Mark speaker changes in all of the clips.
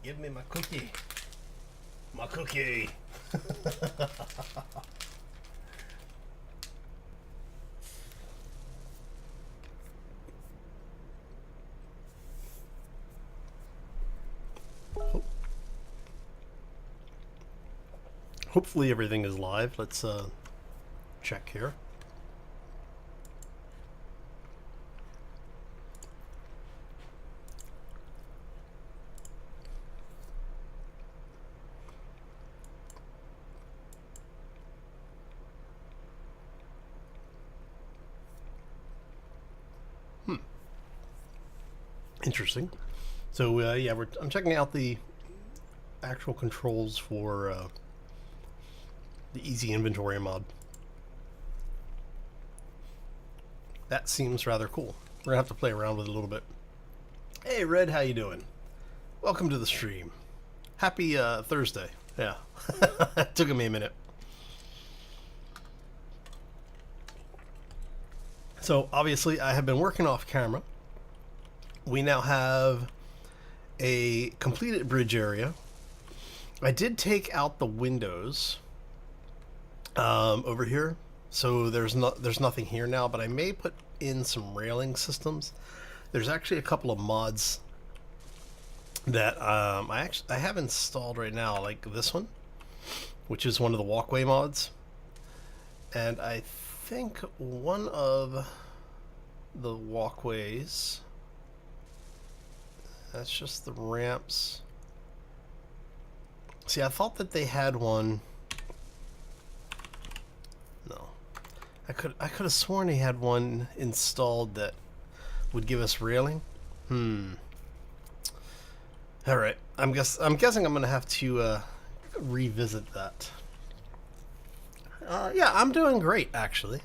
Speaker 1: Give me my cookie. My cookie. Hopefully everything is live. Let's check here. Interesting. So yeah, I'm checking out the actual controls for the easy inventory mod. That seems rather cool. We're gonna have to play around with it a little bit. Hey Red, how you doing? Welcome to the stream. Happy Thursday. Yeah, it took me a minute. So obviously I have been working off camera. We now have a completed bridge area. I did take out the windows over here, so there's nothing here now, but I may put in some railing systems. There's actually a couple of mods that I have installed right now, like this one, which is one of the walkway mods, and I think one of the walkways, that's just the ramps. See, I thought that they had one. No, I could have sworn they had one installed that would give us railing. All right, I'm guessing I'm gonna have to revisit that. Yeah, I'm doing great actually.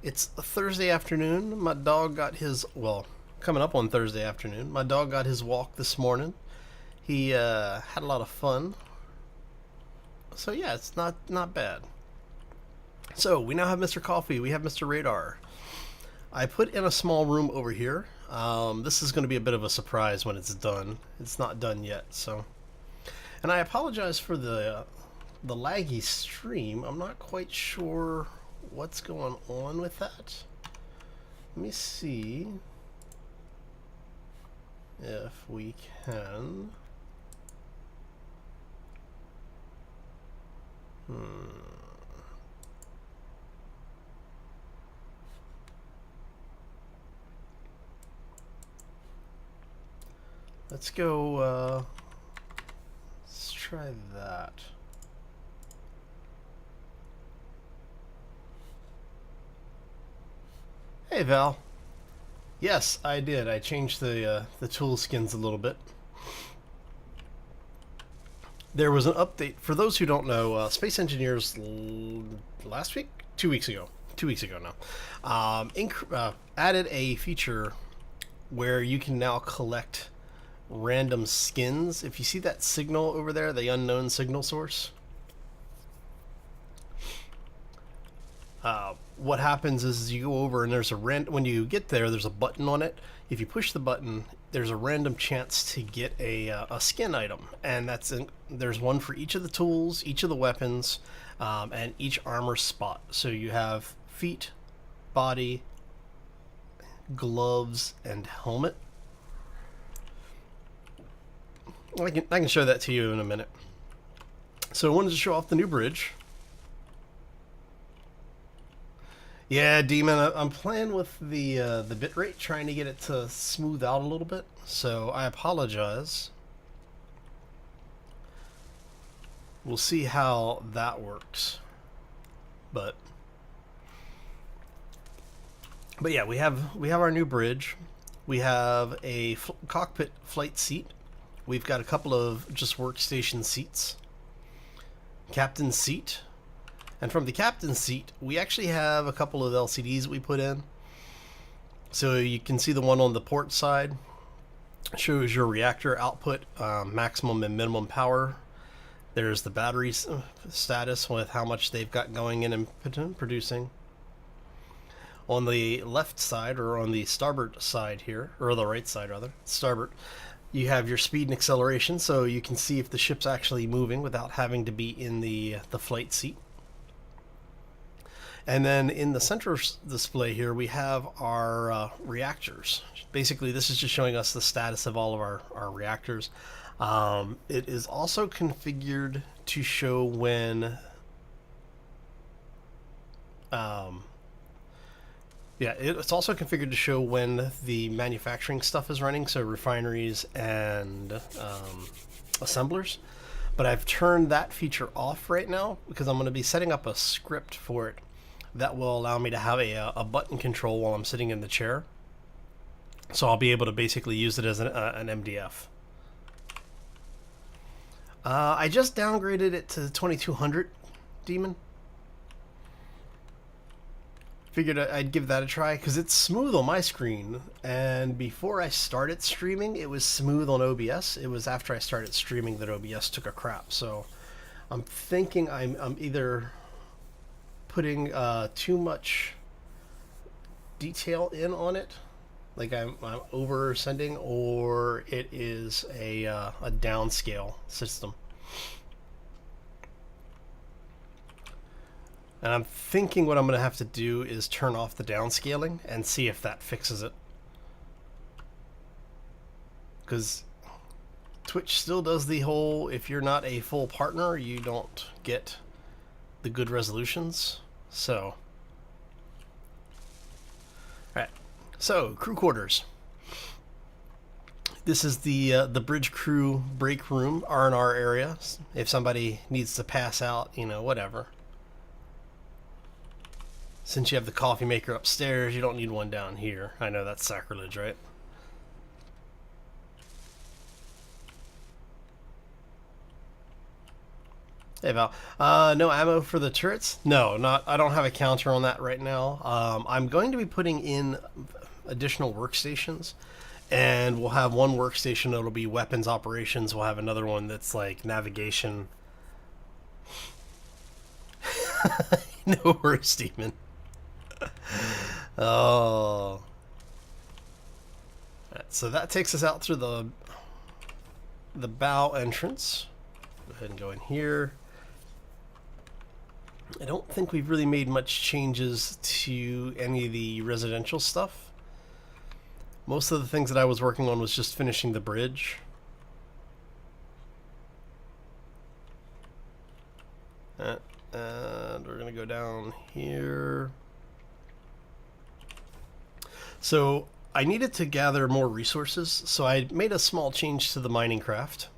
Speaker 1: It's a Thursday afternoon. My dog got his, well, coming up on Thursday afternoon. My dog got his walk this morning. He had a lot of fun. So yeah, it's not bad. So we now have Mr. Coffee. We have Mr. Radar. I put in a small room over here. This is going to be a bit of a surprise when it's done. It's not done yet, so. And I apologize for the laggy stream. I'm not quite sure what's going on with that. Let me see if we can. Let's go, let's try that. Hey Val. Yes, I did. I changed the tool skins a little bit. There was an update. For those who don't know, Space Engineers last week? 2 weeks ago. 2 weeks ago now. Added a feature where you can now collect random skins. If you see that signal over there, the unknown signal source, what happens is you go over and there's a when you get there, there's a button on it. If you push the button, there's a random chance to get a skin item, and there's one for each of the tools, each of the weapons, and each armor spot. So you have feet, body, gloves, and helmet. I can show that to you in a minute. So I wanted to show off the new bridge. Yeah, Demon, I'm playing with the bitrate, trying to get it to smooth out a little bit. So I apologize. We'll see how that works. But yeah, we have our new bridge. We have a cockpit flight seat. We've got a couple of just workstation seats. Captain's seat. And from the captain's seat, we actually have a couple of LCDs we put in. So you can see the one on the port side shows your reactor output, maximum and minimum power. There's the battery status with how much they've got going in and producing. On the left side, or on the starboard side here, or the right side rather, starboard, You have your speed and acceleration, so you can see if the ship's actually moving without having to be in the flight seat. And then in the center display here, we have our reactors. Basically, this is just showing us the status of all of our reactors. It is also configured to show when... it's also configured to show when the manufacturing stuff is running, so refineries and assemblers. But I've turned that feature off right now because I'm going to be setting up a script for it that will allow me to have a button control while I'm sitting in the chair. So I'll be able to basically use it as an MDF. I just downgraded it to 2200 Demon. Figured I'd give that a try because it's smooth on my screen, and before I started streaming it was smooth on OBS. It was after I started streaming that OBS took a crap, so I'm thinking I'm either putting too much detail in on it, like I'm over sending, or it is a downscale system. And I'm thinking what I'm going to have to do is turn off the downscaling and see if that fixes it. Because Twitch still does the whole, if you're not a full partner, you don't get the good resolutions. So, alright. So, crew quarters. This is the bridge crew break room, R&R area. If somebody needs to pass out, you know, whatever. Since you have the coffee maker upstairs, you don't need one down here. I know that's sacrilege, right? Hey Val, no ammo for the turrets? No, not. I don't have a counter on that right now. I'm going to be putting in additional workstations, and we'll have one workstation that'll be weapons operations. We'll have another one that's like navigation. No worries, Demon. Oh. Right, so that takes us out through the bow entrance. Go ahead and go in here. I don't think we've really made much changes to any of the residential stuff. Most of the things that I was working on was just finishing the bridge. And we're going to go down here. So I needed to gather more resources, so I made a small change to the mining craft.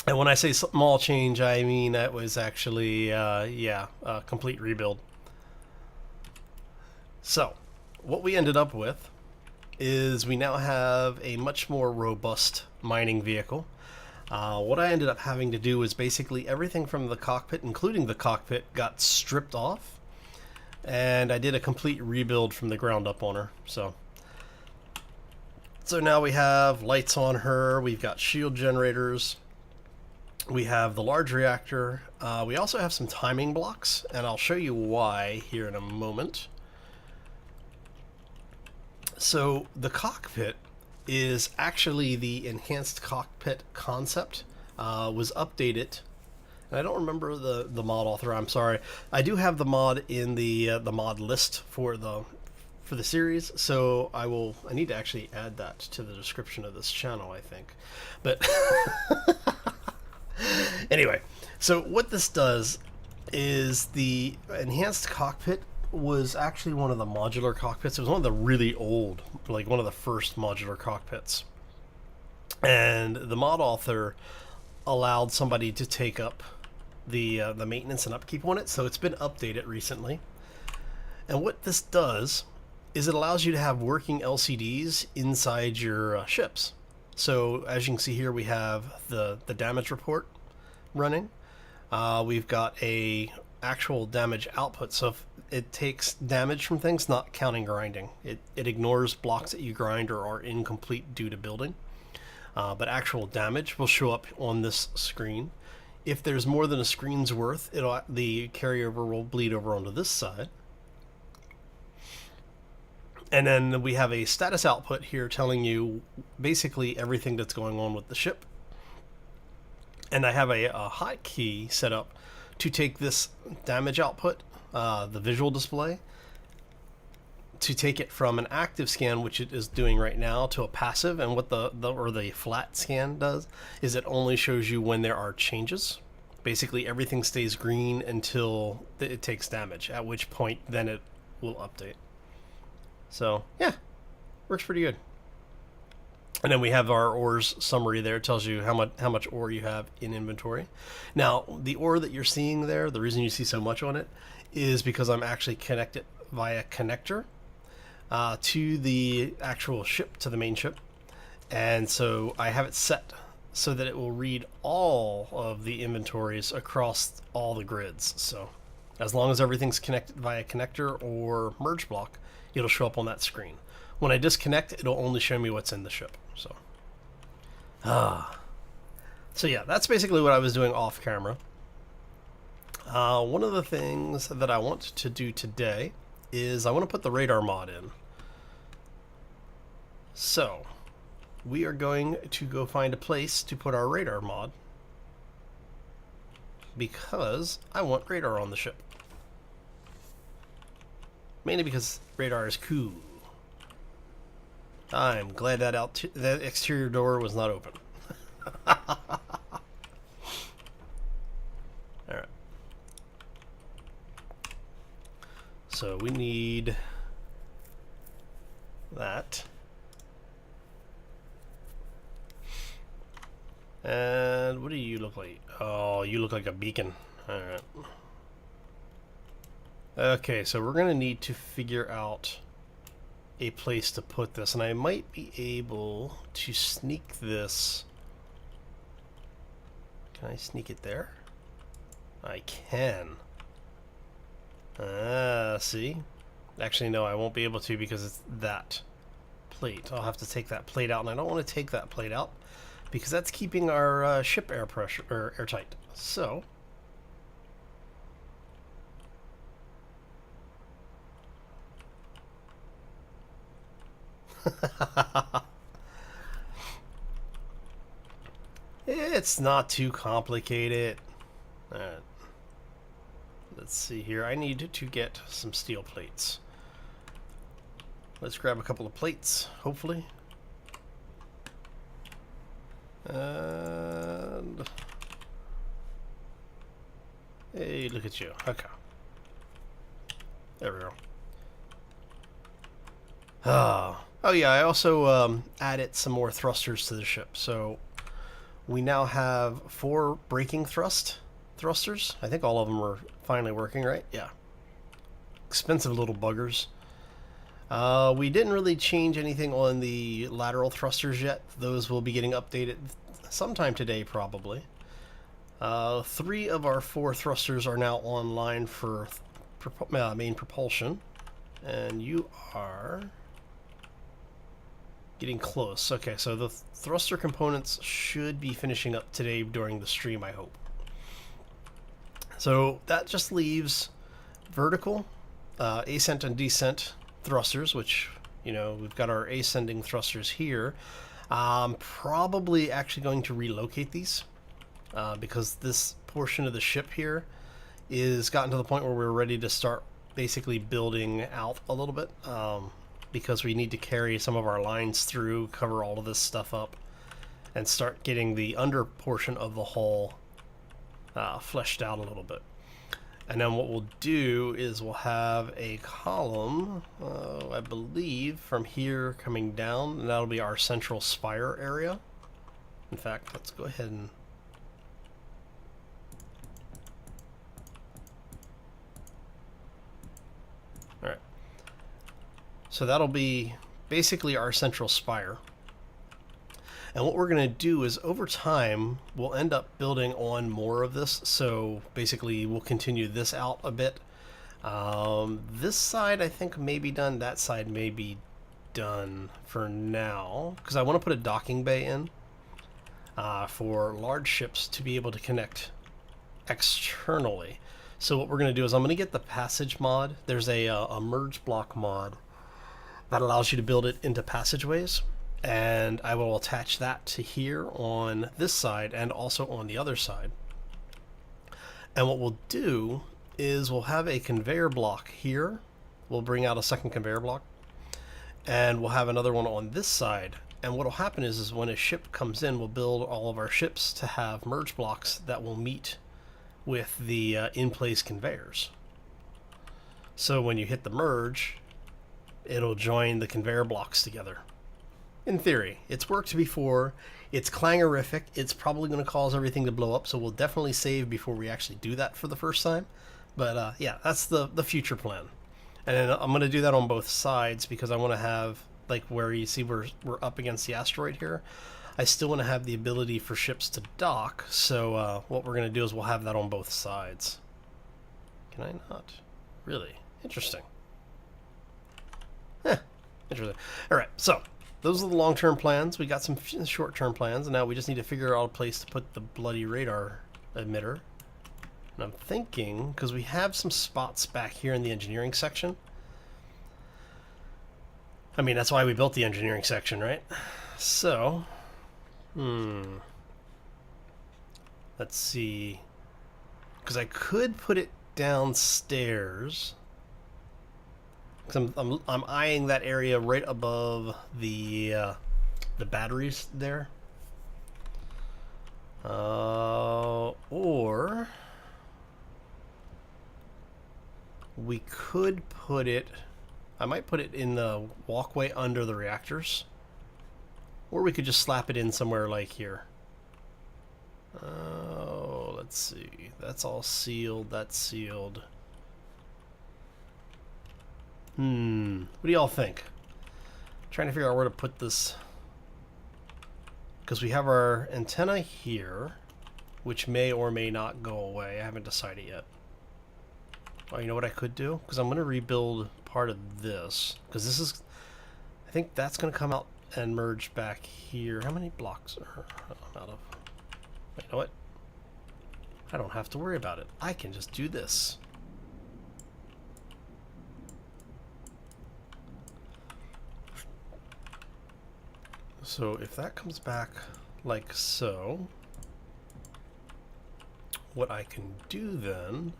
Speaker 1: And when I say small change, I mean that was actually, a complete rebuild. So, what we ended up with is we now have a much more robust mining vehicle. What I ended up having to do was basically everything from the cockpit, including the cockpit, got stripped off. And I did a complete rebuild from the ground up on her. So now we have lights on her, we've got shield generators, we have the large reactor, we also have some timing blocks, and I'll show you why here in a moment. So the cockpit is actually the enhanced cockpit concept, was updated. And I don't remember the mod author, I'm sorry. I do have the mod in the mod list for the series, so I need to actually add that to the description of this channel, I think. But anyway, so what this does is the enhanced cockpit was actually one of the modular cockpits. It was one of the really old, like one of the first modular cockpits. And the mod author allowed somebody to take up the maintenance and upkeep on it, so it's been updated recently. And what this does is it allows you to have working LCDs inside your ships. So as you can see here, we have the damage report running. We've got a actual damage output, so if it takes damage from things, not counting grinding. It ignores blocks that you grind or are incomplete due to building. But actual damage will show up on this screen. If there's more than a screen's worth, the carryover will bleed over onto this side. And then we have a status output here telling you basically everything that's going on with the ship. And I have a hotkey set up to take this damage output, the visual display, to take it from an active scan, which it is doing right now, to a passive. And what the flat scan does is it only shows you when there are changes. Basically, everything stays green until it takes damage, at which point then it will update. So yeah, works pretty good. And then we have our ores summary there. It tells you how much ore you have in inventory. Now, the ore that you're seeing there, the reason you see so much on it is because I'm actually connected via connector to the actual ship, to the main ship. And so I have it set so that it will read all of the inventories across all the grids. So as long as everything's connected via connector or merge block, it'll show up on that screen. When I disconnect, it'll only show me what's in the ship. So yeah, that's basically what I was doing off camera. One of the things that I want to do today is I want to put the radar mod in. So we are going to go find a place to put our radar mod because I want radar on the ship. Mainly because radar is cool. I'm glad that exterior door was not open. Alright. So we need that. And what do you look like? Oh, you look like a beacon. Alright. Okay, so we're going to need to figure out a place to put this, and I might be able to sneak this. Can I sneak it there? I can. See? Actually, no, I won't be able to because it's that plate. I'll have to take that plate out, and I don't want to take that plate out because that's keeping our ship air pressure or airtight. So it's not too complicated. Alright. Let's see here. I need to get some steel plates. Let's grab a couple of plates, hopefully. And hey, look at you. Okay. There we go. Oh yeah, I also added some more thrusters to the ship. So we now have 4 braking thrusters. I think all of them are finally working, right? Yeah. Expensive little buggers. We didn't really change anything on the lateral thrusters yet. Those will be getting updated sometime today, probably. 3 of our 4 thrusters are now online for main propulsion. And you are getting close. Okay, so the thruster components should be finishing up today during the stream, I hope. So that just leaves vertical, ascent and descent thrusters, which, you know, we've got our ascending thrusters here. Probably actually going to relocate these because this portion of the ship here is gotten to the point where we're ready to start basically building out a little bit. Because we need to carry some of our lines through, cover all of this stuff up, and start getting the under portion of the hull fleshed out a little bit. And then what we'll do is we'll have a column, I believe, from here coming down, and that'll be our central spire area. In fact, let's go ahead and alright. So that'll be basically our central spire. And what we're going to do is over time, we'll end up building on more of this. So basically, we'll continue this out a bit. This side, I think, may be done. That side may be done for now. Because I want to put a docking bay in for large ships to be able to connect externally. So what we're going to do is I'm going to get the passage mod. There's a merge block mod That allows you to build it into passageways, and I will attach that to here on this side and also on the other side. And what we'll do is we'll have a conveyor block here. We'll bring out a second conveyor block, and we'll have another one on this side. And what will happen is when a ship comes in, we'll build all of our ships to have merge blocks that will meet with the in-place conveyors. So when you hit the merge, it'll join the conveyor blocks together. In theory, it's worked before. It's clangorific. It's probably going to cause everything to blow up, so we'll definitely save before we actually do that for the first time. But yeah, that's the future plan. And then I'm going to do that on both sides because I want to have, like where you see we're up against the asteroid here, I still want to have the ability for ships to dock. So what we're going to do is we'll have that on both sides. Can I not? Really? Interesting. Interesting. All right, so those are the long-term plans. We got some short-term plans, and now we just need to figure out a place to put the bloody radar emitter. And I'm thinking, because we have some spots back here in the engineering section. I mean, that's why we built the engineering section, right? So, let's see. Because I could put it downstairs. Because I'm eyeing that area right above the batteries there. Or we could put it, I might put it in the walkway under the reactors. Or we could just slap it in somewhere like here. Oh, let's see. That's all sealed. That's sealed. What do y'all think? Trying to figure out where to put this. Because we have our antenna here, which may or may not go away. I haven't decided yet. Oh, you know what I could do? Because I'm going to rebuild part of this. Because this is, I think that's going to come out and merge back here. How many blocks are out of? You know what? I don't have to worry about it. I can just do this. So if that comes back like so, what I can do then,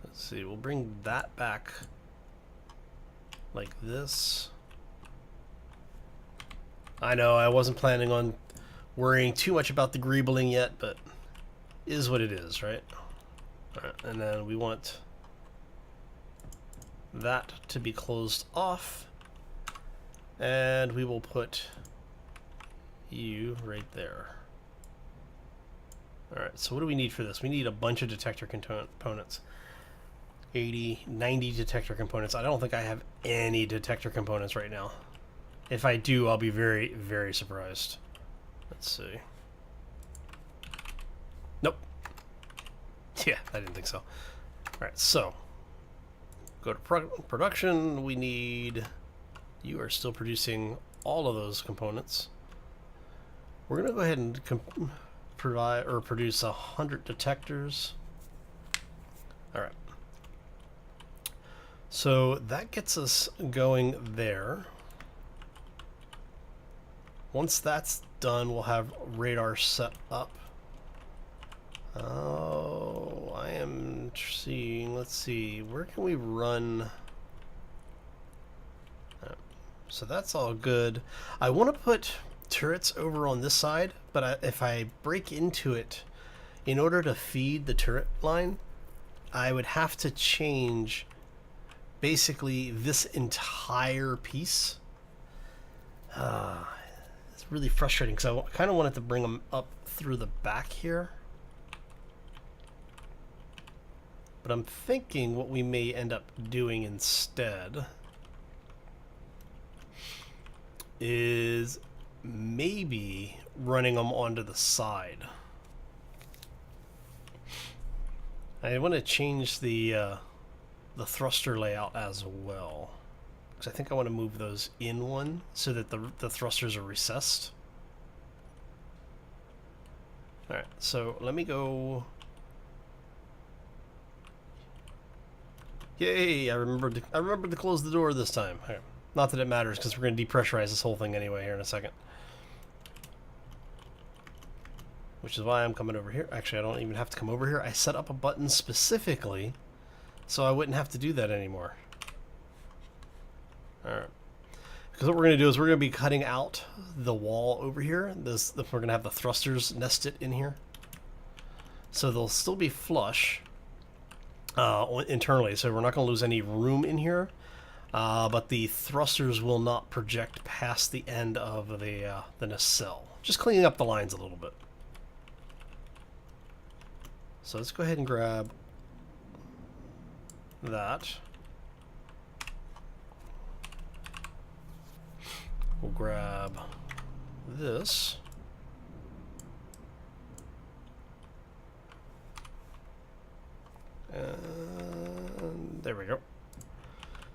Speaker 1: let's see, we'll bring that back like this. I know I wasn't planning on worrying too much about the greebling yet, but is what it is, right? All right, and then we want that to be closed off, and we will put you right there. All right, so what do we need for this? We need a bunch of detector components. 80, 90 detector components. I don't think I have any detector components right now. If I do, I'll be very, very surprised. Let's see. Nope. Yeah, I didn't think so. Alright, so go to production. We need, you are still producing all of those components. We're going to go ahead and provide or produce 100 detectors. Alright. So that gets us going there. Once that's done, we'll have radar set up. Oh, I am seeing, let's see, where can we run? So that's all good. I want to put turrets over on this side, but if I break into it, in order to feed the turret line, I would have to change basically this entire piece. It's really frustrating because I kind of wanted to bring them up through the back here. But I'm thinking what we may end up doing instead is maybe running them onto the side. I want to change the thruster layout as well. I think I want to move those in one so that the thrusters are recessed. Alright, so let me go Yay! I remembered to close the door this time. Okay. Not that it matters, because we're going to depressurize this whole thing anyway here in a second. Which is why I'm coming over here. Actually, I don't even have to come over here. I set up a button specifically so I wouldn't have to do that anymore. Alright. Because what we're going to do is we're going to be cutting out the wall over here. We're going to have the thrusters nested in here. So they'll still be flush internally. So we're not going to lose any room in here. But the thrusters will not project past the end of the nacelle. Just cleaning up the lines a little bit. So let's go ahead and grab that. We'll grab this. And there we go.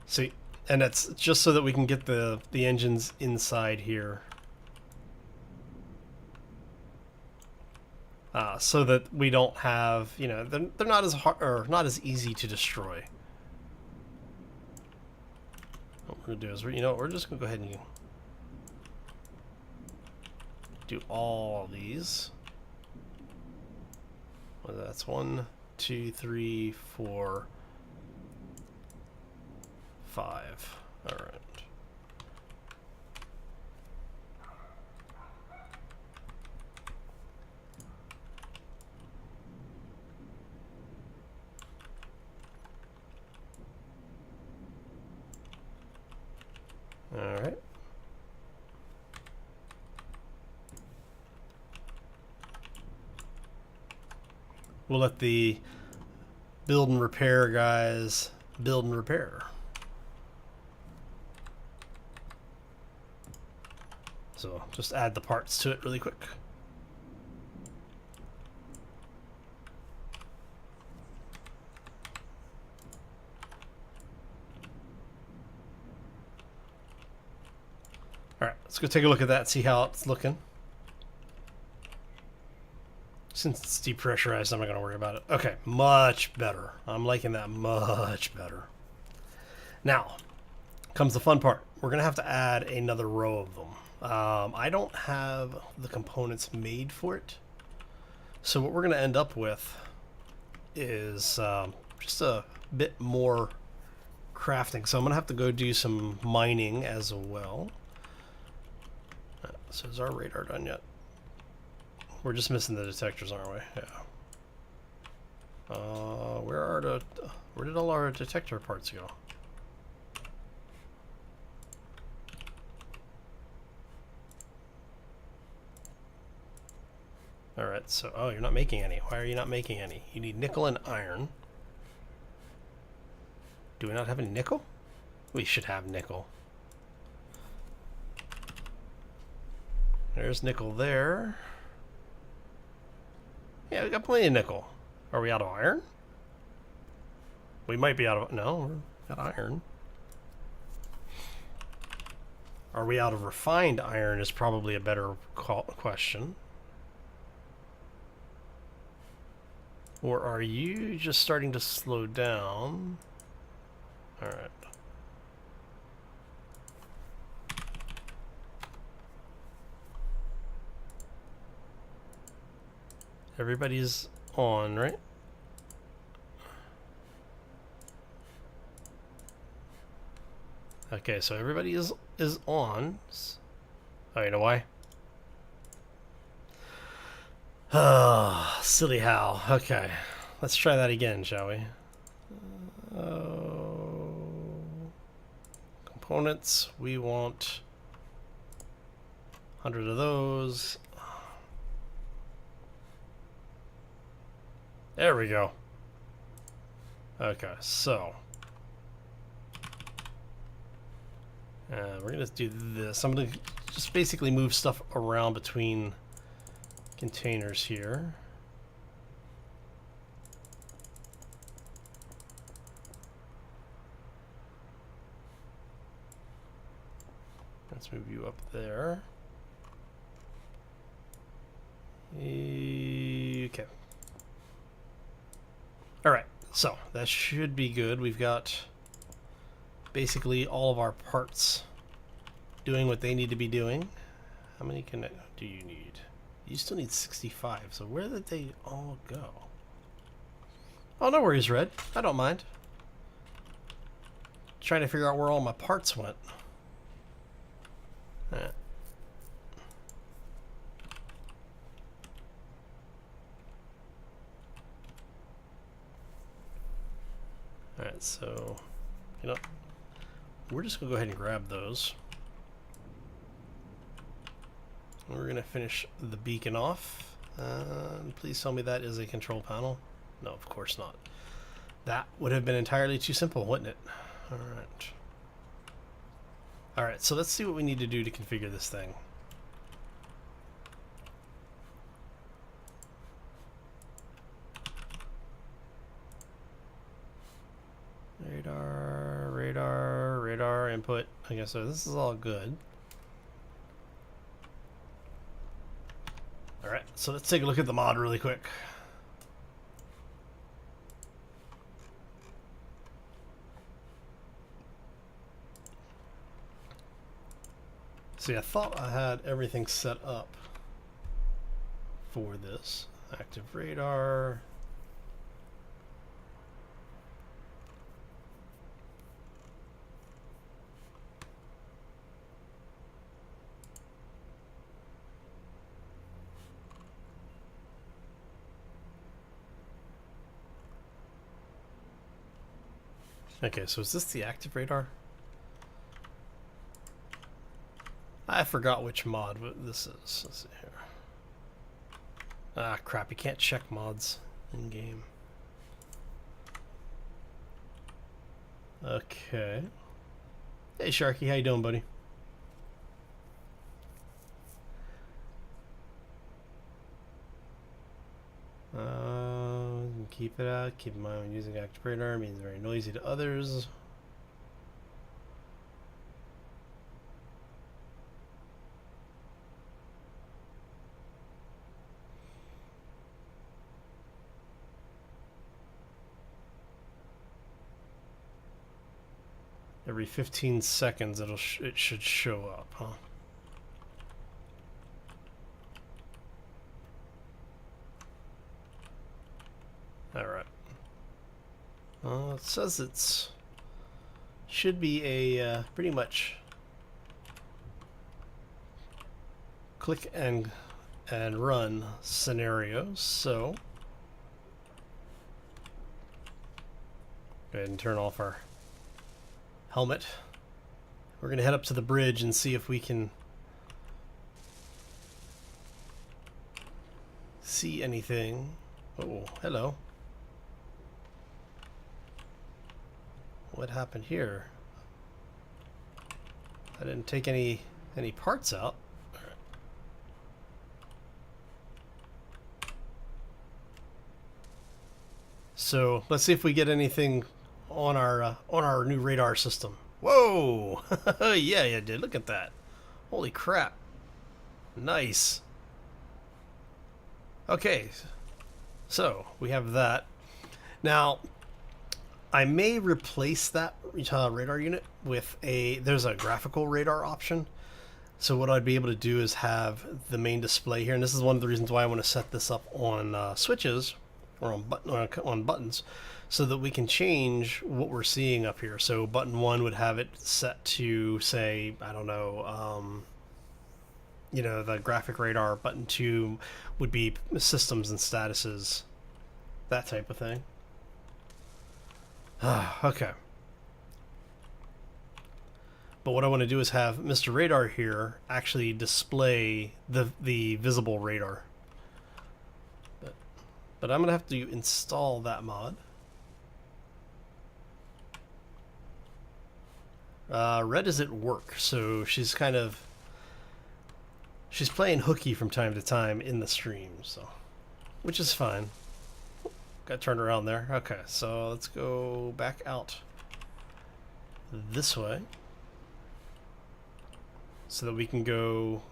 Speaker 1: See, and that's just so that we can get the engines inside here. So that we don't have, you know, they're not as hard or not as easy to destroy. What we're gonna do is, you know, we're just gonna go ahead and do all of these. Well, that's 1, 2, 3, 4, 5. All right. All right. We'll let the build and repair guys build and repair. So just add the parts to it really quick. Alright, let's go take a look at that and see how it's looking. Since it's depressurized, I'm not going to worry about it. Okay, much better. I'm liking that much better. Now, comes the fun part. We're going to have to add another row of them. I don't have the components made for it. So what we're going to end up with is just a bit more crafting. So I'm going to have to go do some mining as well. So is our radar done yet? We're just missing the detectors, aren't we? Yeah. Where did all our detector parts go? Alright, so, oh, you're not making any. Why are you not making any? You need nickel and iron. Do we not have any nickel? We should have nickel. There's nickel there. Yeah, we got plenty of nickel. Are we out of iron? We might be out of... No, we're got iron. Are we out of refined iron is probably a better question. Or are you just starting to slow down? Alright. Everybody's on, right? Okay, so everybody is on. Oh, you know why? Ah, silly Hal. Okay, let's try that again, shall we? Components. We want 100 of those. There we go. Okay, so we're gonna do this. I'm gonna just basically move stuff around between containers here. Let's move you up there. Okay. All right, so that should be good. We've got basically all of our parts doing what they need to be doing. How many do you need? You still need 65, so where did they all go? Oh, no worries, Red. I don't mind. Trying to figure out where all my parts went. Alright. Alright, so, you know, we're just going to go ahead and grab those. We're going to finish the beacon off. Please tell me that is a control panel. No, of course not. That would have been entirely too simple, wouldn't it? Alright. Alright, so let's see what we need to do to configure this thing. Radar input. I guess so. This is all good. Alright, so let's take a look at the mod really quick. See, I thought I had everything set up for this. Active radar. Okay, so is this the active radar? I forgot which mod this is. Let's see here. Ah, crap, you can't check mods in game. Okay. Hey, Sharky, how you doing, buddy? Keep it out. Keep in mind when using active radar means very noisy to others. Every 15 seconds it should show up, huh? Alright. It says it's should be a pretty much click and run scenario, so go ahead and turn off our helmet. We're gonna head up to the bridge and see if we can see anything. Oh, hello. What happened here? I didn't take any parts out. So let's see if we get anything on our new radar system. Whoa! Yeah, you did. Look at that. Holy crap. Nice. Okay. So we have that. Now, I may replace that radar unit with there's a graphical radar option. So what I'd be able to do is have the main display here, and this is one of the reasons why I want to set this up on switches or on buttons, so that we can change what we're seeing up here. So button 1 would have it set to, say, I don't know, you know, the graphic radar. Button 2 would be systems and statuses, that type of thing. Okay. But what I want to do is have Mr. Radar here actually display the visible radar. But I'm going to have to install that mod. Red is at work, so she's playing hooky from time to time in the stream, so, which is fine. Got turned around there. Okay, so let's go back out this way so that we can go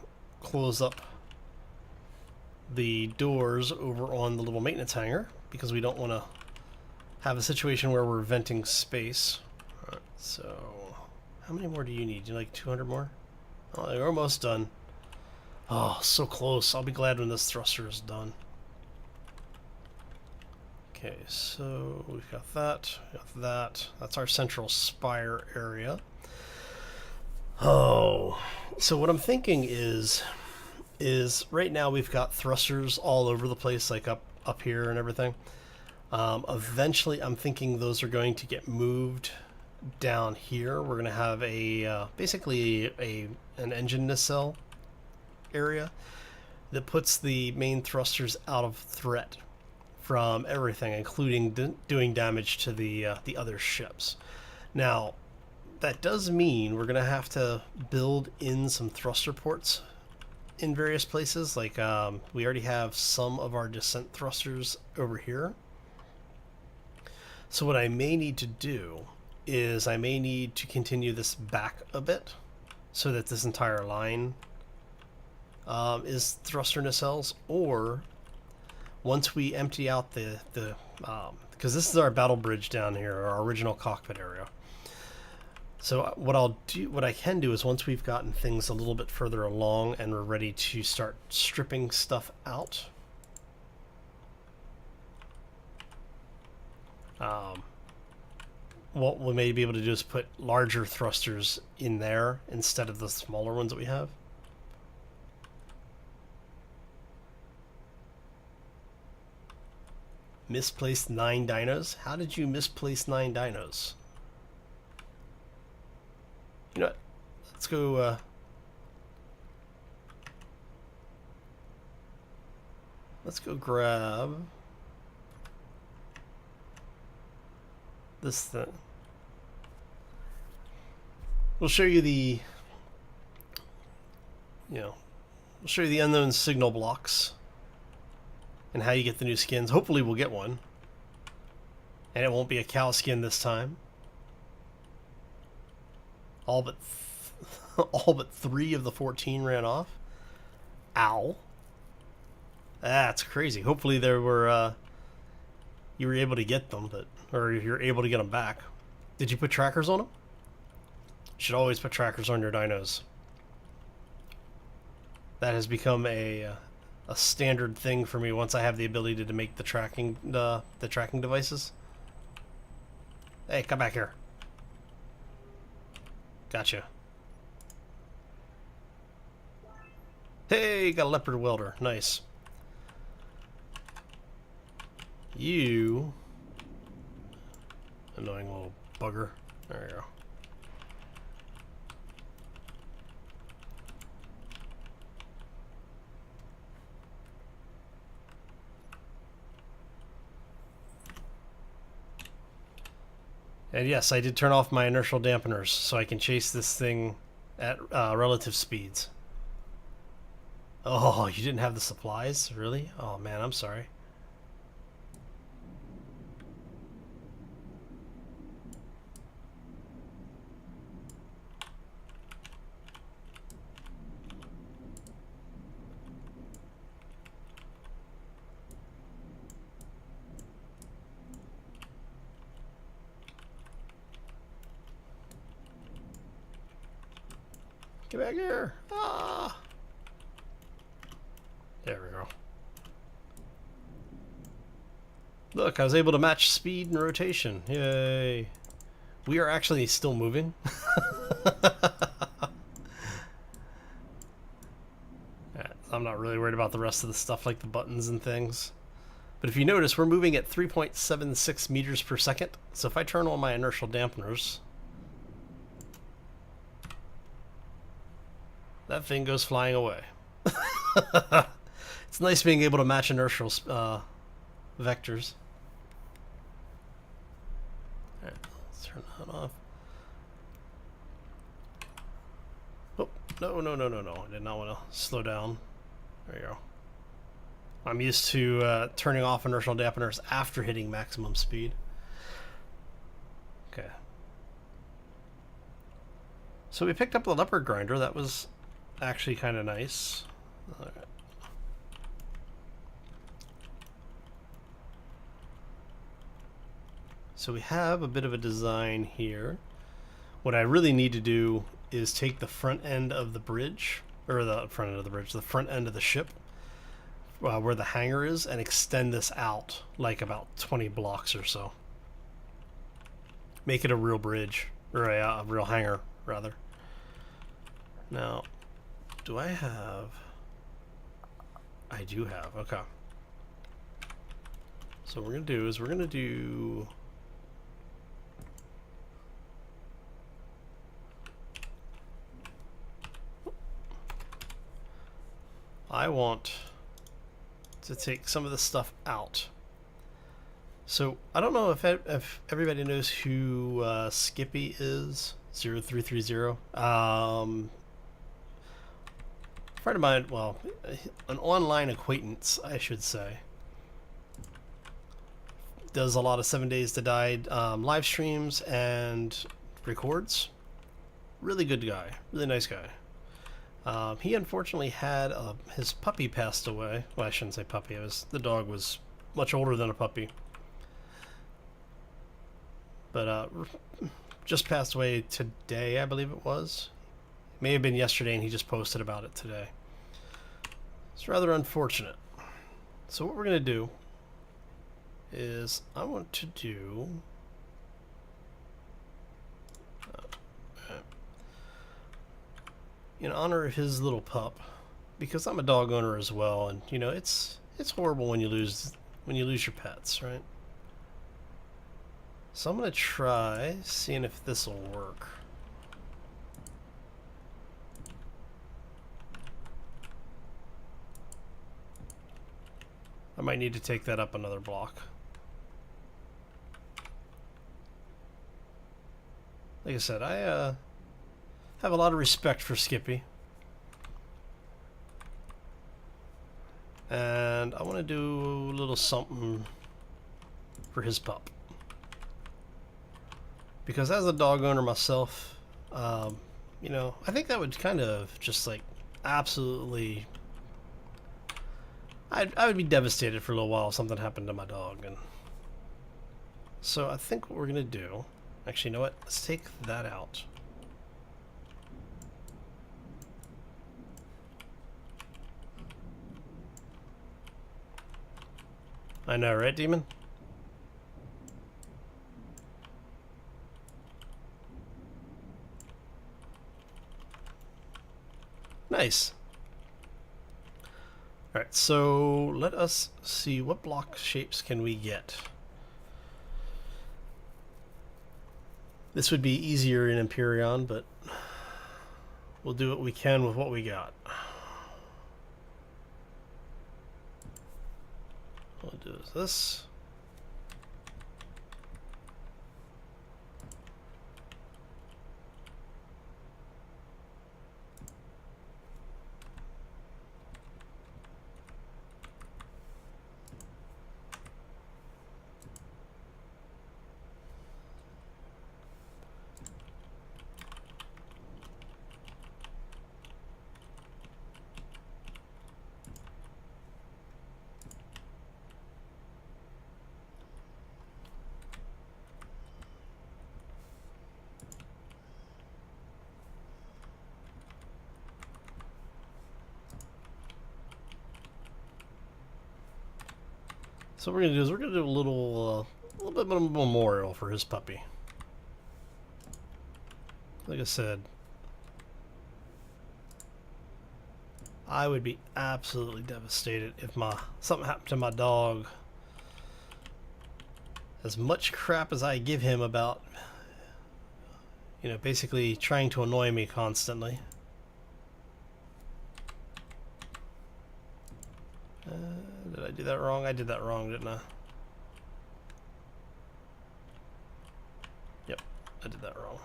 Speaker 1: close up the doors over on the little maintenance hangar, because we don't want to have a situation where we're venting space. Alright, so how many more do you need? You like 200 more? Oh, you're almost done. Oh, so close. I'll be glad when this thruster is done. Okay, so we've got that, that. That's our central spire area. Oh, so what I'm thinking is right now we've got thrusters all over the place, like up here and everything. Eventually, I'm thinking those are going to get moved down here. We're going to have a basically an engine nacelle area that puts the main thrusters out of threat from everything, including doing damage to the other ships. Now, that does mean we're going to have to build in some thruster ports in various places. Like we already have some of our descent thrusters over here. So what I may need to do is I may need to continue this back a bit so that this entire line is thruster nacelles, or once we empty out the because this is our battle bridge down here, our original cockpit area. So what I can do is once we've gotten things a little bit further along and we're ready to start stripping stuff out, what we may be able to do is put larger thrusters in there instead of the smaller ones that we have. Misplaced 9 dinos? How did you misplace 9 dinos? You know what? Let's go, let's go grab this thing. We'll show you the, we'll show you the unknown signal blocks and how you get the new skins. Hopefully we'll get one. And it won't be a cow skin this time. All but all but 3 of the 14 ran off. Ow. That's crazy. Hopefully there were you were able to get them, or you're able to get them back. Did you put trackers on them? You should always put trackers on your dinos. That has become a standard thing for me once I have the ability to make the tracking devices. Hey, come back here. Gotcha. Hey, got a leopard welder. Nice. You annoying little bugger. There you go. And yes, I did turn off my inertial dampeners so I can chase this thing at relative speeds. Oh, you didn't have the supplies? Really? Oh man, I'm sorry. Get back here! Ah! There we go. Look, I was able to match speed and rotation. Yay! We are actually still moving. I'm not really worried about the rest of the stuff like the buttons and things. But if you notice, we're moving at 3.76 meters per second. So if I turn on my inertial dampeners, that thing goes flying away. It's nice being able to match inertial vectors. Alright, let's turn that off. Oh, no. I did not want to slow down. There you go. I'm used to turning off inertial dampeners after hitting maximum speed. Okay. So we picked up the leopard grinder. That was actually kind of nice. All right. So we have a bit of a design here. What I really need to do is take the front end of the bridge, or the front end of the bridge, the front end of the ship, where the hangar is, and extend this out like about 20 blocks or so. Make it a real bridge, or a real hangar, rather. Now, do I have... I do have, okay. So what we're going to do is we're going to do... I want to take some of this stuff out. So I don't know if everybody knows who Skippy is, 0330. Friend of mine, well, an online acquaintance, I should say. Does a lot of 7 Days to Die live streams and records. Really good guy, really nice guy. He unfortunately had his puppy passed away. Well, I shouldn't say puppy. The dog was much older than a puppy. But just passed away today, I believe it was. It may have been yesterday, and he just posted about it today. It's rather unfortunate. So what we're going to do is I want to do... in honor of his little pup, because I'm a dog owner as well, and you know it's horrible when you lose your pets, right? So I'm gonna try seeing if this will work. I might need to take that up another block. Like I said, I have a lot of respect for Skippy. And I want to do a little something for his pup. Because as a dog owner myself, you know, I think that would kind of just like absolutely... I would be devastated for a little while if something happened to my dog. And so I think what we're going to do... Actually, you know what? Let's take that out. I know, right, Demon? Nice. Alright, so let us see what block shapes can we get. This would be easier in Empyrean, but we'll do what we can with what we got. What we'll do is this. So what we're gonna do is we're gonna do a little bit of a memorial for his puppy. Like I said, I would be absolutely devastated if something happened to my dog. As much crap as I give him about, you know, basically trying to annoy me constantly. Did I do that wrong? I did that wrong, didn't I? Yep, I did that wrong.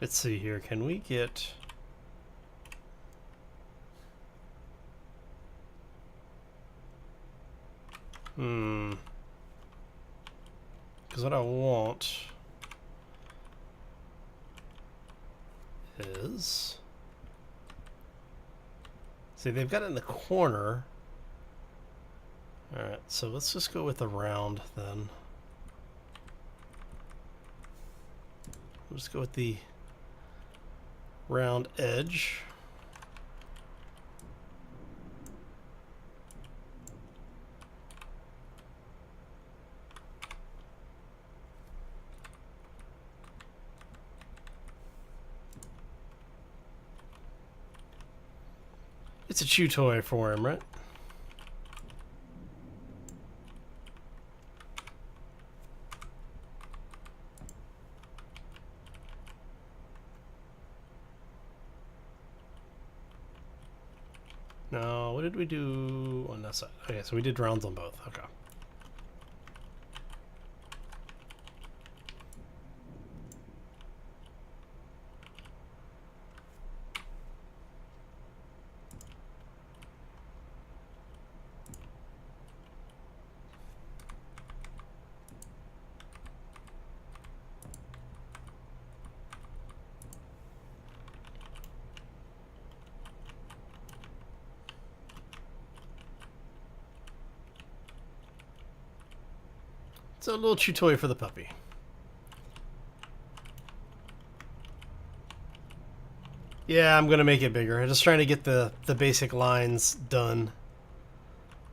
Speaker 1: Let's see here, can we get... Because what I want is See, they've got it in the corner. Alright, so let's just go with the round then. We'll just go with the round edge. It's a chew toy for him, right? No, what did we do on that side? Okay, so we did rounds on both. Okay. It's a little chew toy for the puppy. Yeah, I'm gonna make it bigger. I'm just trying to get the basic lines done.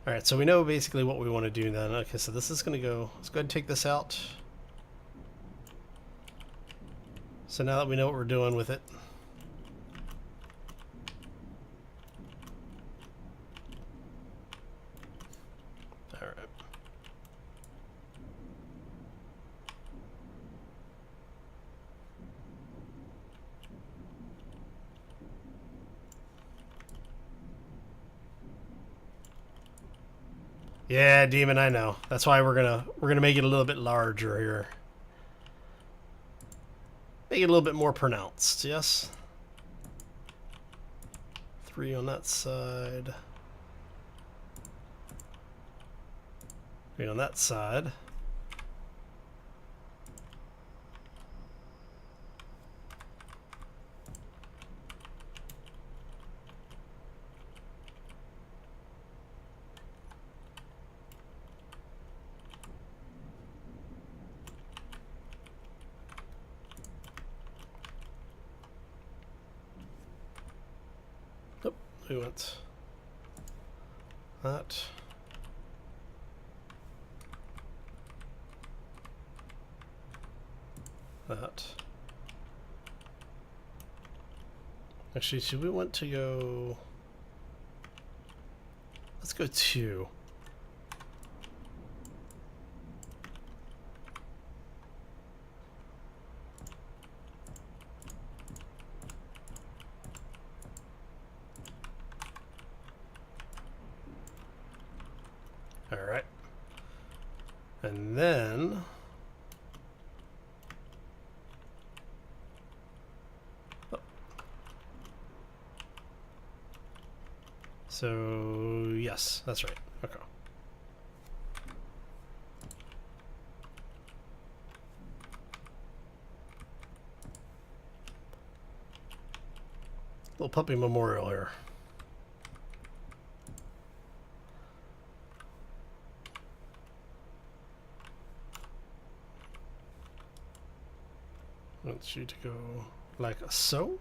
Speaker 1: Alright, so we know basically what we want to do then. Okay, so this is gonna go, let's go ahead and take this out. So now that we know what we're doing with it. Alright. Yeah, Demon, I know. That's why we're gonna make it a little bit larger here. Make it a little bit more pronounced, yes? 3 on that side. 3 on that side. We went that. That. Actually, should we want to go... Let's go 2. Alright. And then... Oh. So, yes, that's right. Okay. Little puppy memorial here. I want you to go like so.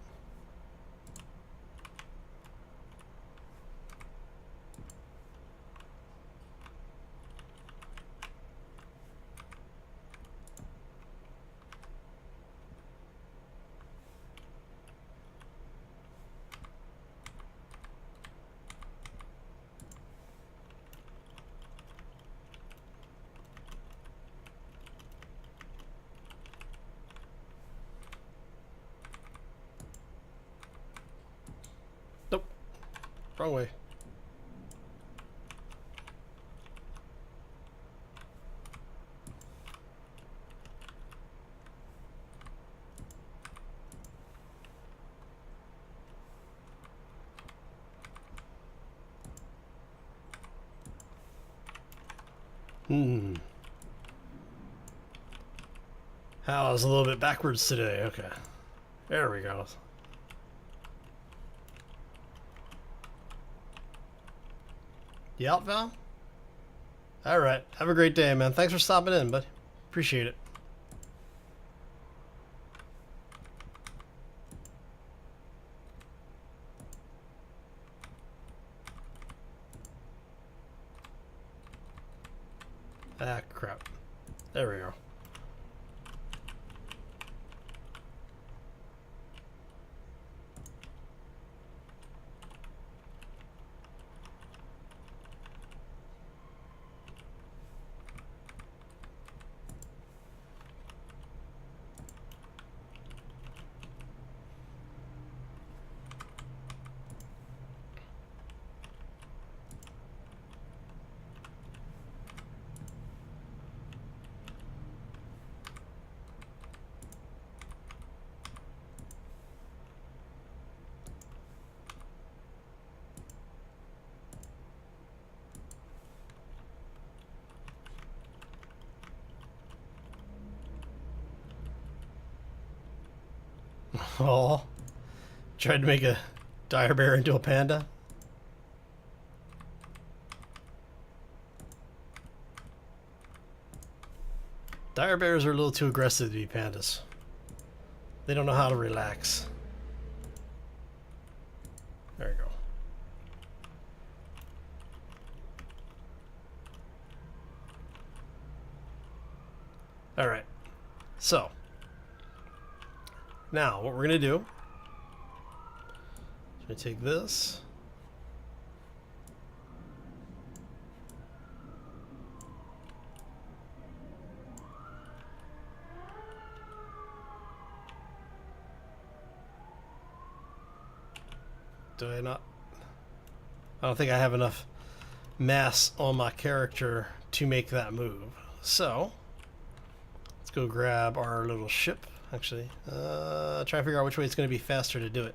Speaker 1: Nope. Wrong way. I was a little bit backwards today. Okay. There we go. You out, Val? All right. Have a great day, man. Thanks for stopping in, buddy. Appreciate it. Ah, crap. There we go. Oh, tried to make a dire bear into a panda. Dire bears are a little too aggressive to be pandas. They don't know how to relax. There you go. All right. So, now what we're going to do is going to take this. Do I not? I don't think I have enough mass on my character to make that move. So, let's go grab our little ship. Actually, try to figure out which way it's going to be faster to do it.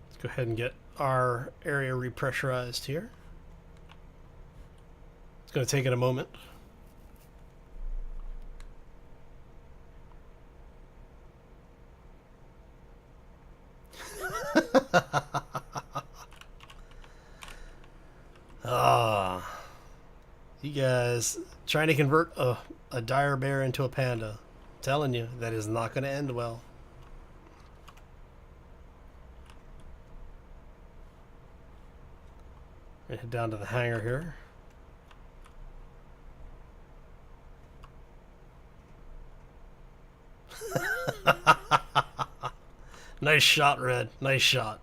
Speaker 1: Let's go ahead and get our area repressurized here. It's going to take it a moment. Ah, you guys trying to convert a dire bear into a panda. I'm telling you, that is not going to end well. Head down to the hangar here. Nice shot, Red. Nice shot.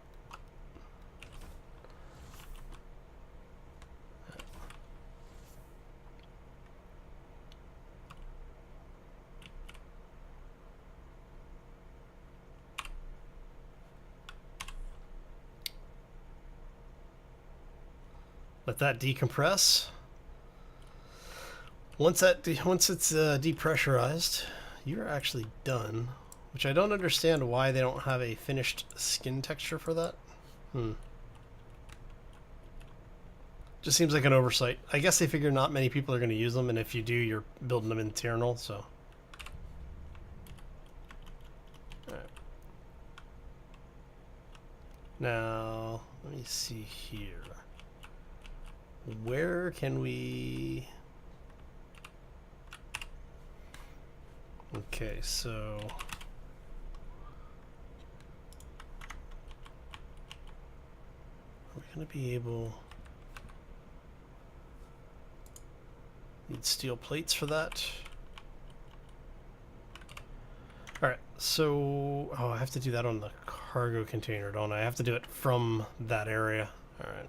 Speaker 1: Let that decompress. Once it's depressurized, you're actually done. Which I don't understand why they don't have a finished skin texture for that. Just seems like an oversight. I guess they figure not many people are going to use them, and if you do, you're building them in Tyrannel, so. Alright. Now, let me see here. Where can we... Okay, so... Are we going to be able... Need steel plates for that. Alright, so... Oh, I have to do that on the cargo container, don't I? I have to do it from that area. Alright.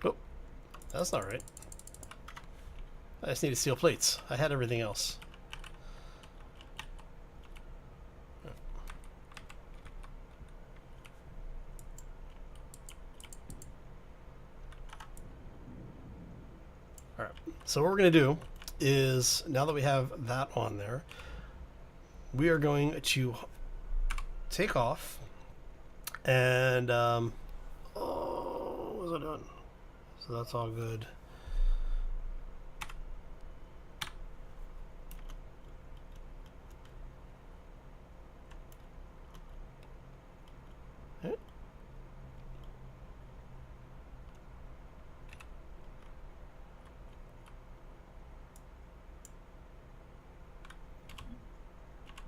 Speaker 1: Oh, that's not right. I just needed steel plates. I had everything else. So what we're going to do is, now that we have that on there, we are going to take off and oh, what was I doing? So that's all good.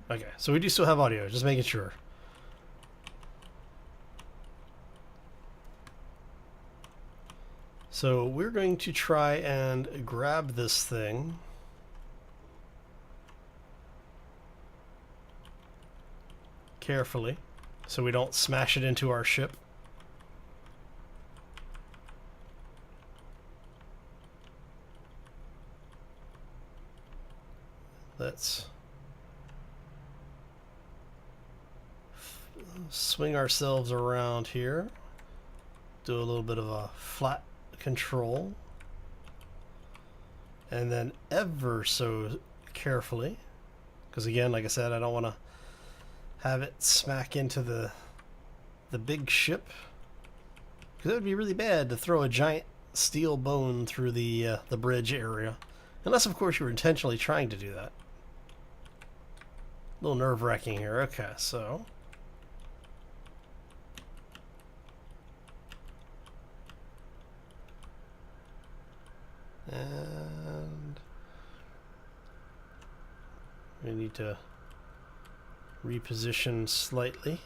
Speaker 1: Okay, so we do still have audio, just making sure. So we're going to try and grab this thing. Carefully, so we don't smash it into our ship. Let's swing ourselves around here. Do a little bit of a flat control. And then ever so carefully, because again, like I said, I don't want to have it smack into the big ship, because it would be really bad to throw a giant steel bone through the bridge area, unless of course you were intentionally trying to do that. A little nerve-wracking here. Okay, so and we need to reposition slightly.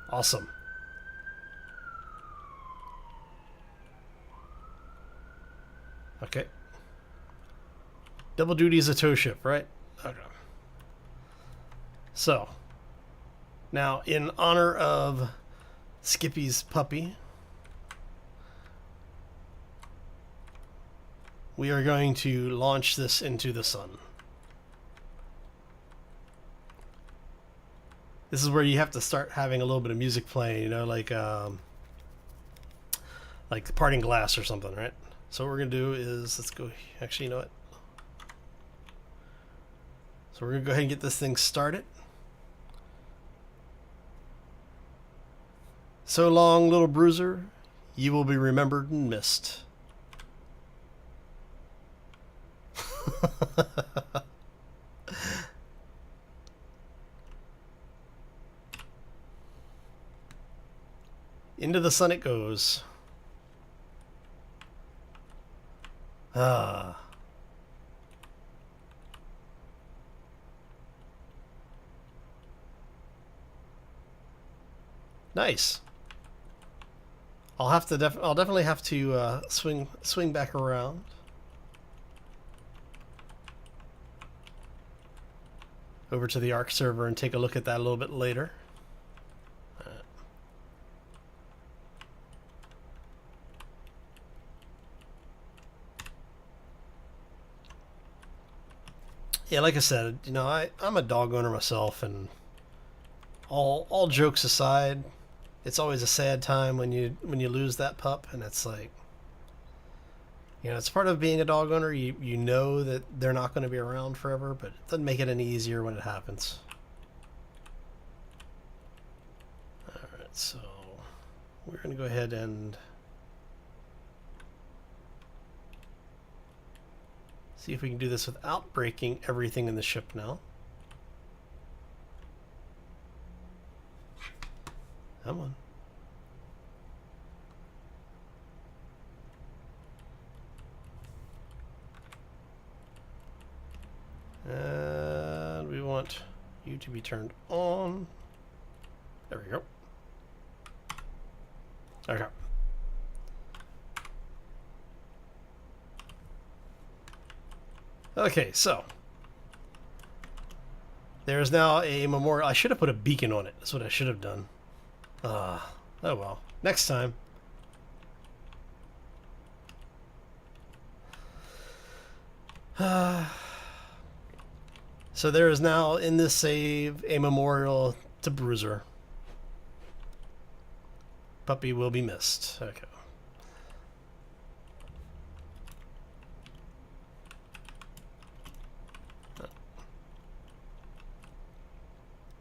Speaker 1: Awesome. Okay. Double duty is a tow ship, right? Okay. So, now in honor of Skippy's puppy, we are going to launch this into the sun. This is where you have to start having a little bit of music playing, you know, like Parting Glass or something, right? So what we're going to do is, let's go, actually, you know what? So we're going to go ahead and get this thing started. So long, little bruiser, you will be remembered and missed. Into the sun it goes. Ah. Nice. I'll definitely have to swing back around. Over to the Ark server and take a look at that a little bit later. Yeah, like I said, you know, I'm a dog owner myself, and all jokes aside, it's always a sad time when you lose that pup, and it's like, you know, it's part of being a dog owner. You know that they're not going to be around forever, but it doesn't make it any easier when it happens. Alright, so we're going to go ahead and see if we can do this without breaking everything in the ship now. Come on. And we want you to be turned on. There we go. Okay. Okay, so there's now a memorial. I should have put a beacon on it. That's what I should have done. Oh well. Next time. So there is now in this save a memorial to Bruiser. Puppy will be missed. Okay.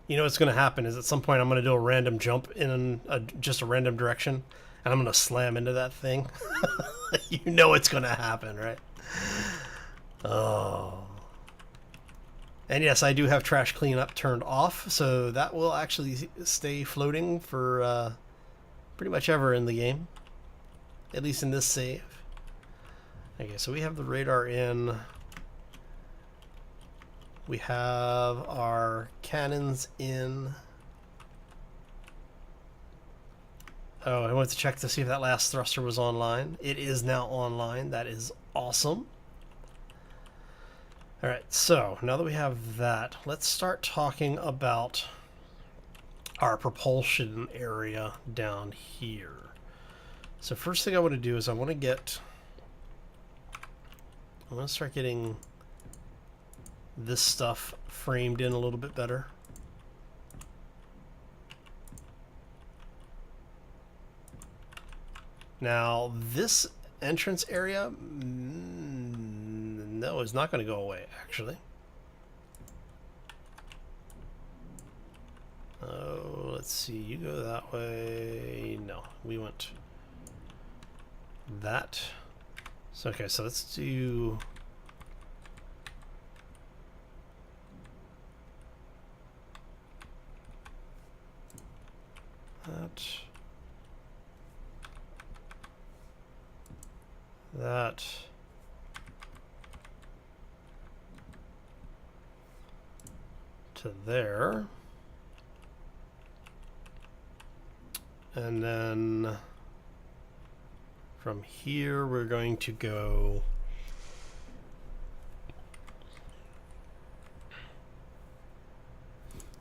Speaker 1: You know what's going to happen is at some point I'm going to do a random jump in just a random direction, and I'm going to slam into that thing. You know it's going to happen, right? Oh. And yes, I do have trash cleanup turned off, so that will actually stay floating for pretty much ever in the game. At least in this save. Okay, so we have the radar in. We have our cannons in. Oh, I wanted to check to see if that last thruster was online. It is now online. That is awesome. Alright, so now that we have that, let's start talking about our propulsion area down here. So first thing I want to do is I want to start getting this stuff framed in a little bit better. Now, this entrance area, no, it's not going to go away, actually. Oh, let's see, you go that way. No, we went that. So, okay, so let's do... that to there, and then from here we're going to go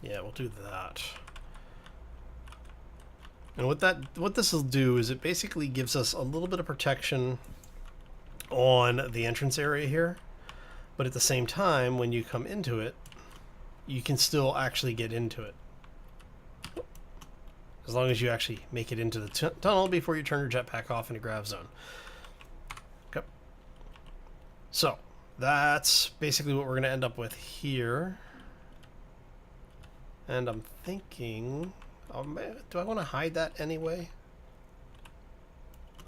Speaker 1: we'll do that. And what this will do is it basically gives us a little bit of protection on the entrance area here, but at the same time, when you come into it, you can still actually get into it. As long as you actually make it into the tunnel before you turn your jetpack off in a grav zone. Okay. So, that's basically what we're going to end up with here. And I'm thinking... do I want to hide that anyway?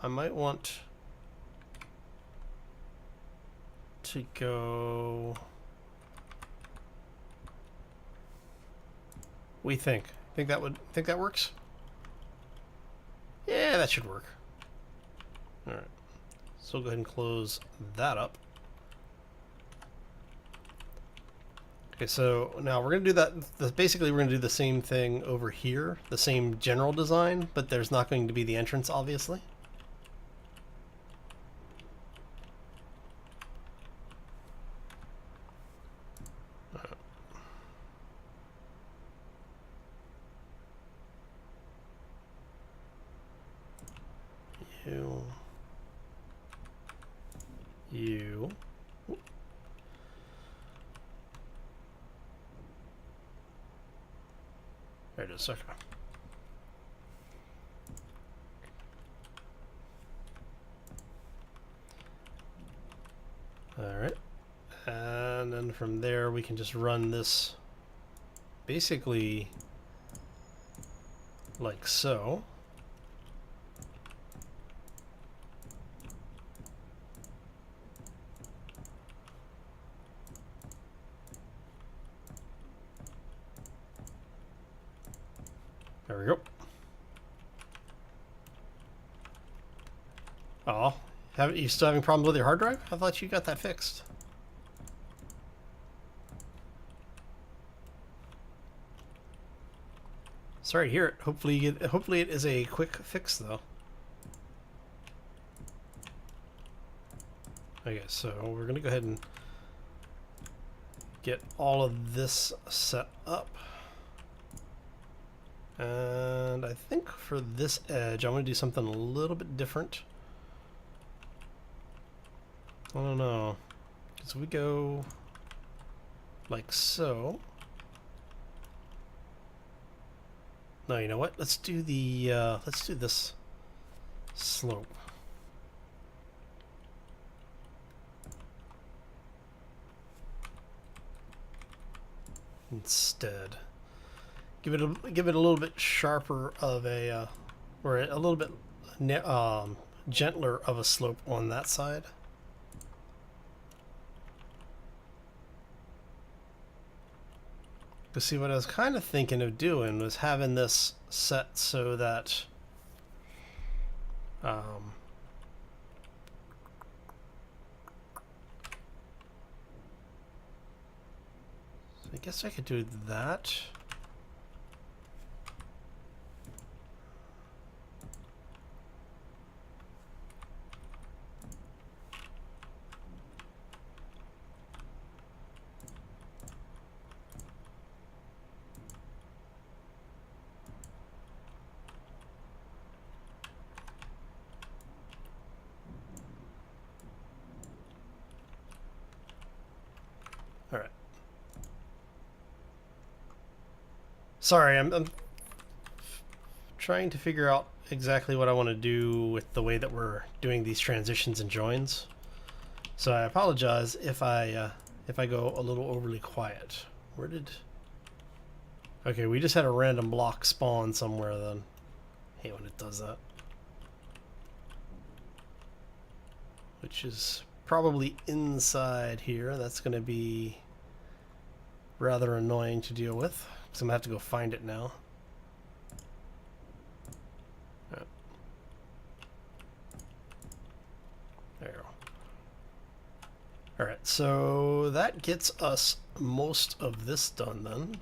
Speaker 1: I might want to go... What do you think? Think that works? Yeah, that should work. Alright. So we'll go ahead and close that up. Okay, so now we're going to do that. Basically, we're going to do the same thing over here, the same general design, but there's not going to be the entrance, obviously. You. There it is. Okay. All right. And then from there, we can just run this basically like so. There we go. Oh, you still having problems with your hard drive? I thought you got that fixed. Sorry to hear it. Hopefully it is a quick fix though. Okay, so we're gonna go ahead and get all of this set up. And I think for this edge, I'm going to do something a little bit different. I don't know. So we go like so. No, you know what? Let's do this slope. Instead. give it a little bit sharper of a, or a little bit gentler of a slope on that side. To see what I was kind of thinking of doing was having this set so that I guess I could do that. All right. Sorry, I'm trying to figure out exactly what I want to do with the way that we're doing these transitions and joins. So I apologize if I go a little overly quiet. Where did... Okay, we just had a random block spawn somewhere then. I hate when it does that. Which is probably inside here. That's going to be rather annoying to deal with. So I'm going to have to go find it now. Right. There you go. Alright, so that gets us most of this done then.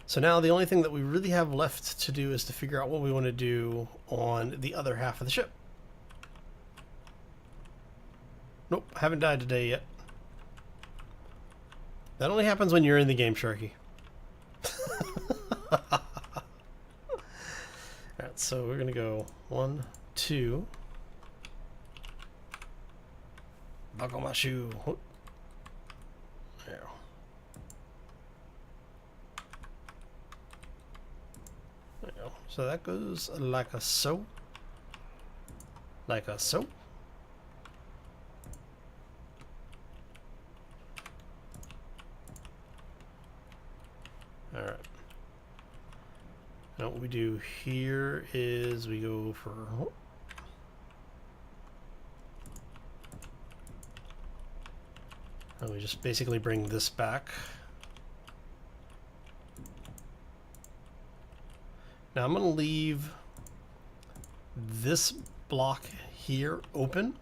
Speaker 1: So now the only thing that we really have left to do is to figure out what we want to do on the other half of the ship. Nope, haven't died today yet. That only happens when you're in the game, Sharky. Alright, so we're gonna go 1, 2. Buckle my shoe. There. There you go. So that goes like a so. Like a so. Alright. Now what we do here is we go for... And we just basically bring this back. Now I'm going to leave this block here open.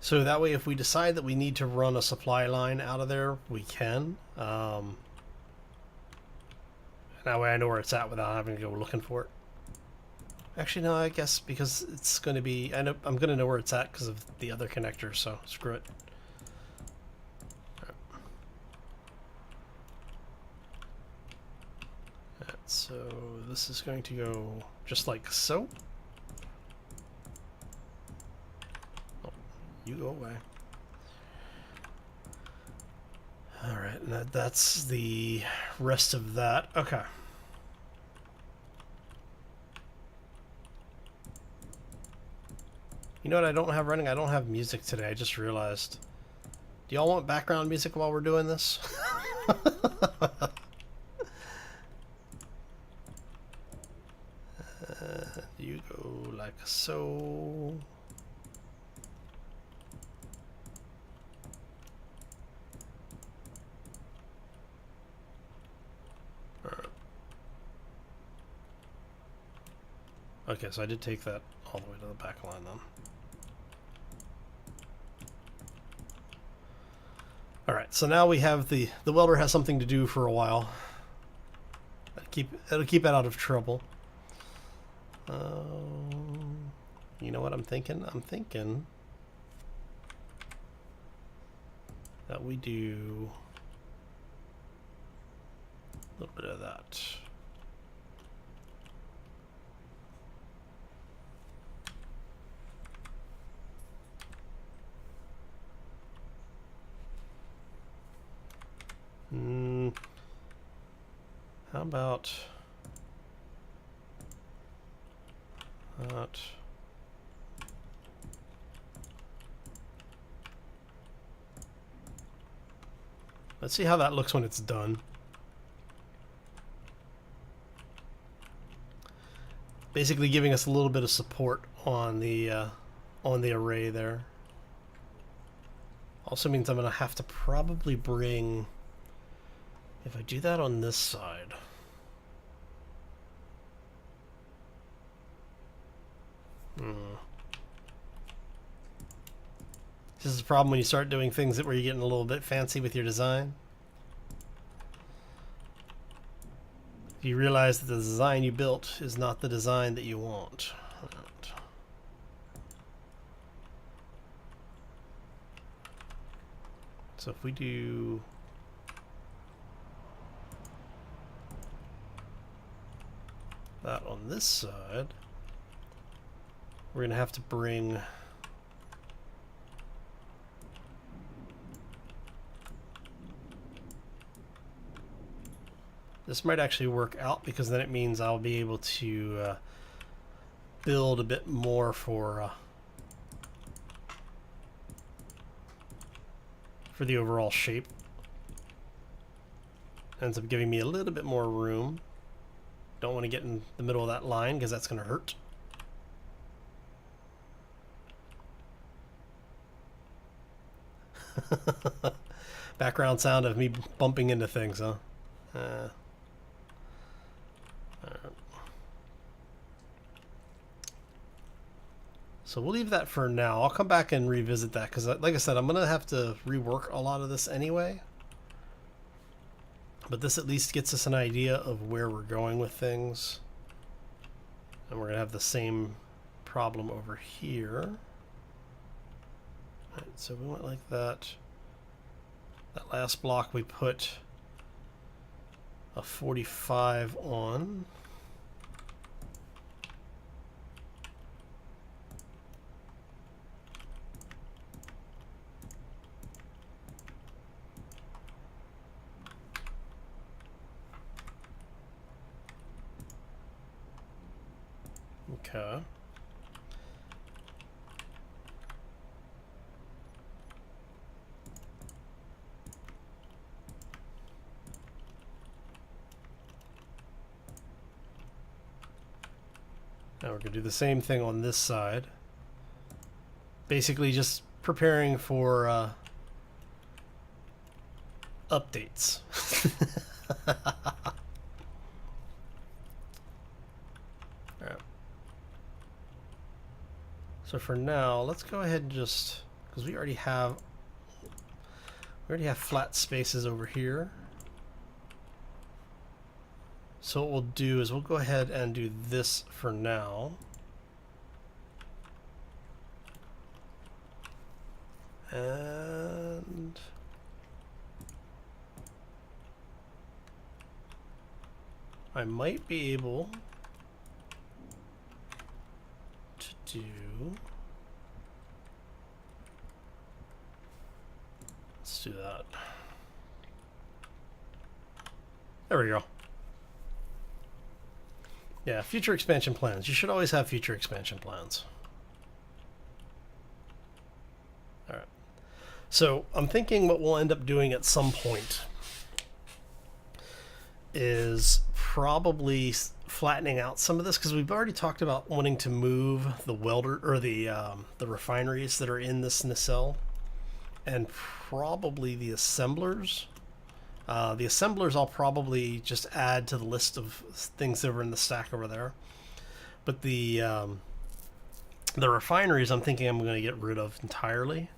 Speaker 1: So that way if we decide that we need to run a supply line out of there, we can. That way I know where it's at without having to go looking for it. Actually, no, I guess because it's going to be... I'm going to know where it's at because of the other connector, so screw it. Right. So this is going to go just like so. Oh, you go away. Alright, and that's the rest of that. Okay. You know what I don't have running? I don't have music today, I just realized. Do y'all want background music while we're doing this? You go like so. Okay, so I did take that all the way to the back line then. Alright, so now we have the welder has something to do for a while. It'll keep it out of trouble. You know what I'm thinking? I'm thinking that we do a little bit of that. How about that? Let's see how that looks when it's done. Basically giving us a little bit of support on the array there. Also means I'm going to have to probably bring, if I do that on this side. This is the problem when you start doing things where you're getting a little bit fancy with your design. You realize that the design you built is not the design that you want. So if we do that on this side, we're going to have to bring this might actually work out, because then it means I'll be able to build a bit more for the overall shape. Ends up giving me a little bit more room. Don't want to get in the middle of that line because that's going to hurt. Background sound of me bumping into things, huh? So we'll leave that for now. I'll come back and revisit that because, like I said, I'm going to have to rework a lot of this anyway. But this at least gets us an idea of where we're going with things. And we're going to have the same problem over here. All right, so we went like that. That last block we put a 45 on. Okay. Now we're going to do the same thing on this side. Basically just preparing for updates. Alright. So for now, let's go ahead and just, because we already have flat spaces over here. So what we'll do is we'll go ahead and do this for now. And I might be able to do, let's do that. There we go. Yeah, future expansion plans. You should always have future expansion plans. All right. So I'm thinking what we'll end up doing at some point is probably flattening out some of this, because we've already talked about wanting to move the welder or the refineries that are in this nacelle, and probably the assemblers. The assemblers I'll probably just add to the list of things that were in the stack over there. But the refineries I'm thinking I'm going to get rid of entirely.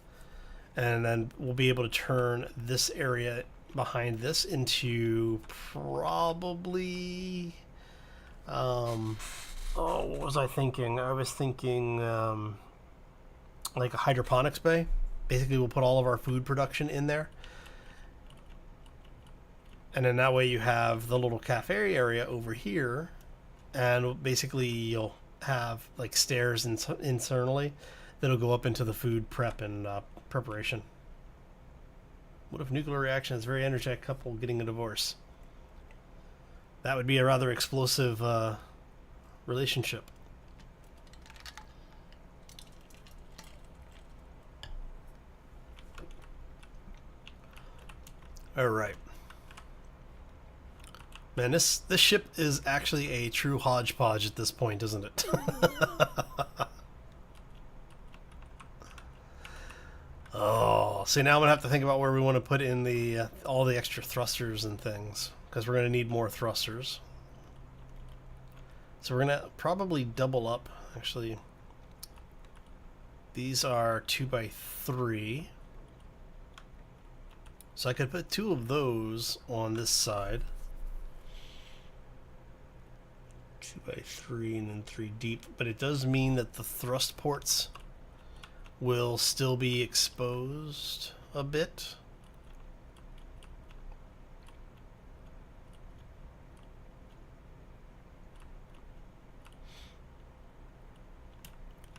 Speaker 1: And then we'll be able to turn this area behind this into probably... what was I thinking? I was thinking like a hydroponics bay. Basically we'll put all of our food production in there. And then that way you have the little cafe area over here, and basically you'll have like stairs internally that'll go up into the food prep and preparation. What if nuclear reaction is a very energetic couple getting a divorce? That would be a rather explosive relationship. All right. Man, this ship is actually a true hodgepodge at this point, isn't it? Oh, see, now I'm gonna have to think about where we want to put in the all the extra thrusters and things, because we're gonna need more thrusters. So we're gonna probably double up. Actually, these are 2x3, so I could put 2 of those on this side. 2x3 and then 3 deep, but it does mean that the thrust ports will still be exposed a bit.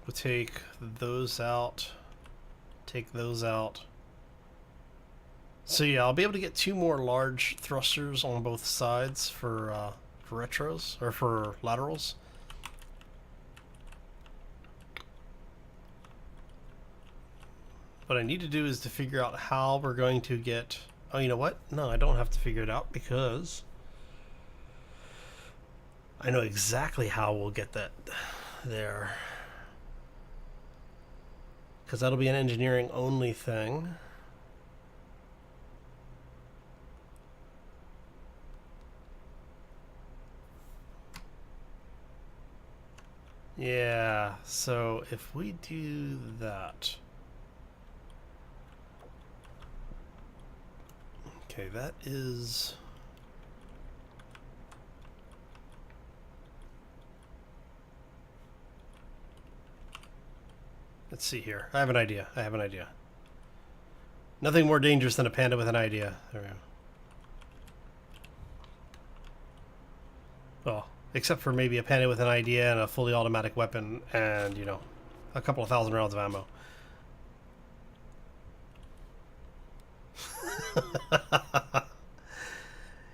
Speaker 1: We'll take those out, take those out. So yeah, I'll be able to get 2 more large thrusters on both sides for retros, or for laterals. What I need to do is to figure out how we're going to get... Oh, you know what? No, I don't have to figure it out, because I know exactly how we'll get that there. Because that'll be an engineering only thing. Yeah, so if we do that... Okay, that is... Let's see here. I have an idea. I have an idea. Nothing more dangerous than a panda with an idea. There we go. Well, except for maybe a panda with an idea and a fully automatic weapon and, you know, a couple of 1,000 rounds of ammo.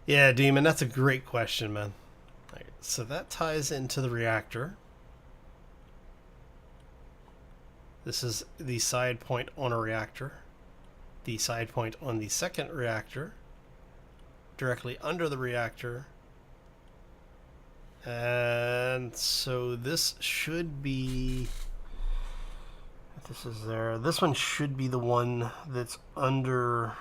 Speaker 1: Yeah, Demon, that's a great question, man. Right, so that ties into the reactor. This is the side point on a reactor. The side point on the second reactor. Directly under the reactor. And so this should be... If this is there. This one should be the one that's under...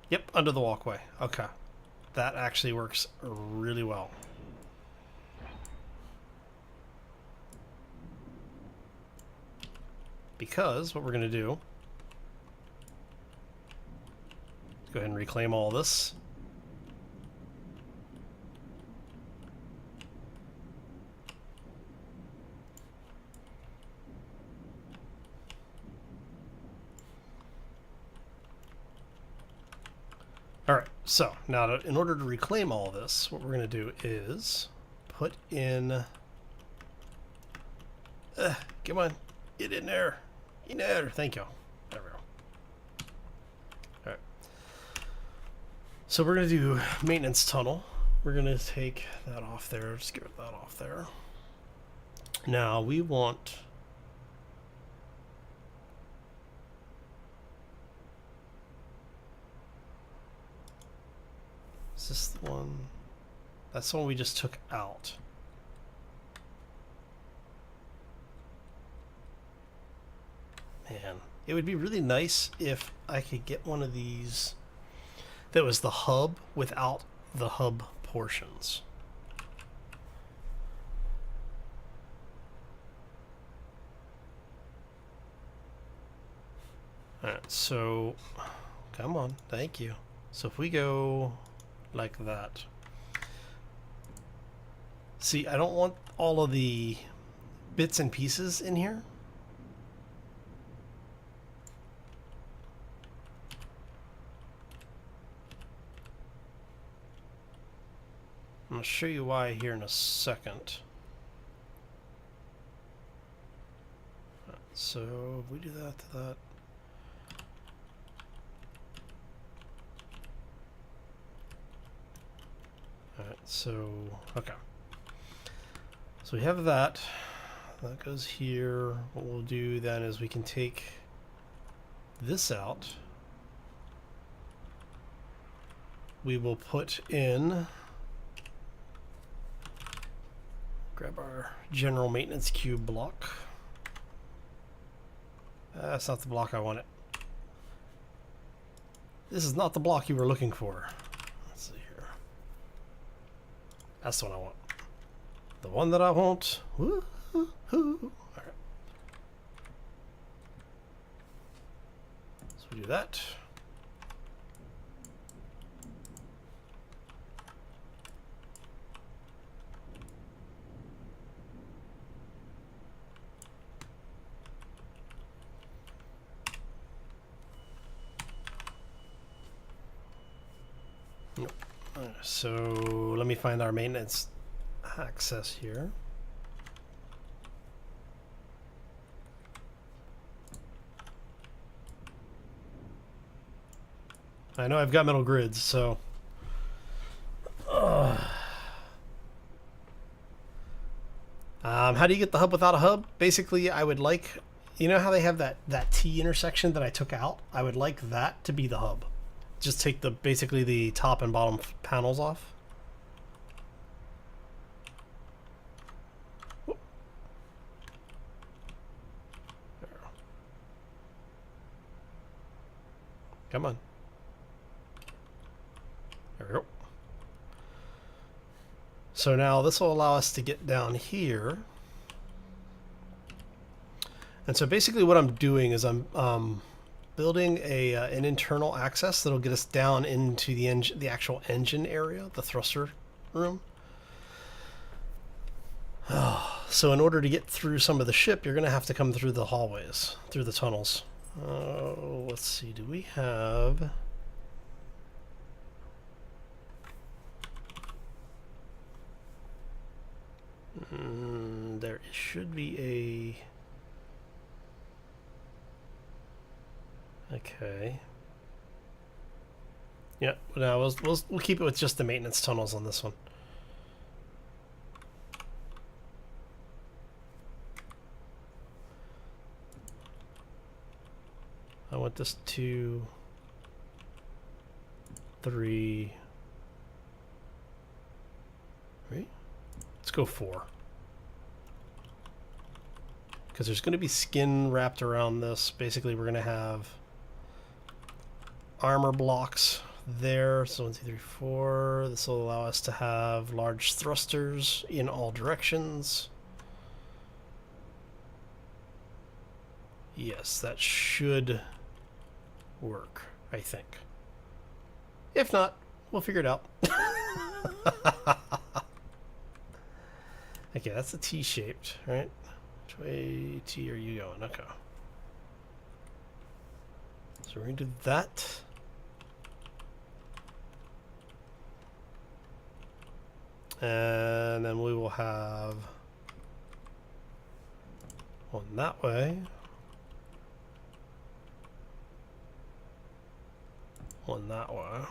Speaker 1: Yep, under the walkway. Okay. That actually works really well. Because what we're going to do... Go ahead and reclaim all this. Alright, so now in order to reclaim all this, what we're going to do is put in... come on, get in there. In there, thank you. There we go. Alright. So we're going to do maintenance tunnel. We're going to take that off there. Just get that off there. Now we want... Is this the one? That's the one we just took out. Man, it would be really nice if I could get one of these that was the hub without the hub portions. Alright, so come on, thank you. So if we go like that. See, I don't want all of the bits and pieces in here. I'm going to show you why here in a second. So if we do that to that. Alright, so, okay. So we have that. That goes here. What we'll do then is we can take this out, we will put in, grab our general maintenance cube block. That's not the block I wanted. This is not the block you were looking for. Let's see here. That's the one I want. The one that I want. Woo-hoo-hoo. All right. So we do that. Nope. So let me find our maintenance access here. I know I've got metal grids, so how do you get the hub without a hub? Basically, I would like, you know how they have that T intersection that I took out? I would like that to be the hub. Just take the basically the top and bottom panels off. Come on. There we go. So now this will allow us to get down here. And so basically what I'm doing is I'm building an internal access that'll get us down into the actual engine area, the thruster room. So in order to get through some of the ship, you're going to have to come through the hallways, through the tunnels. Let's see, do we have... there should be a... Okay. Yeah, no, we'll keep it with just the maintenance tunnels on this one. I want this 2, 3, right? Let's go 4. Because there's going to be skin wrapped around this. Basically, we're going to have armor blocks there. So 1, 2, 3, 4. This will allow us to have large thrusters in all directions. Yes, that should work, I think. If not, we'll figure it out. Okay, that's a T-shaped, right? Which way T are you going? Okay. So we're going to do that. And then we will have one that way. One that way.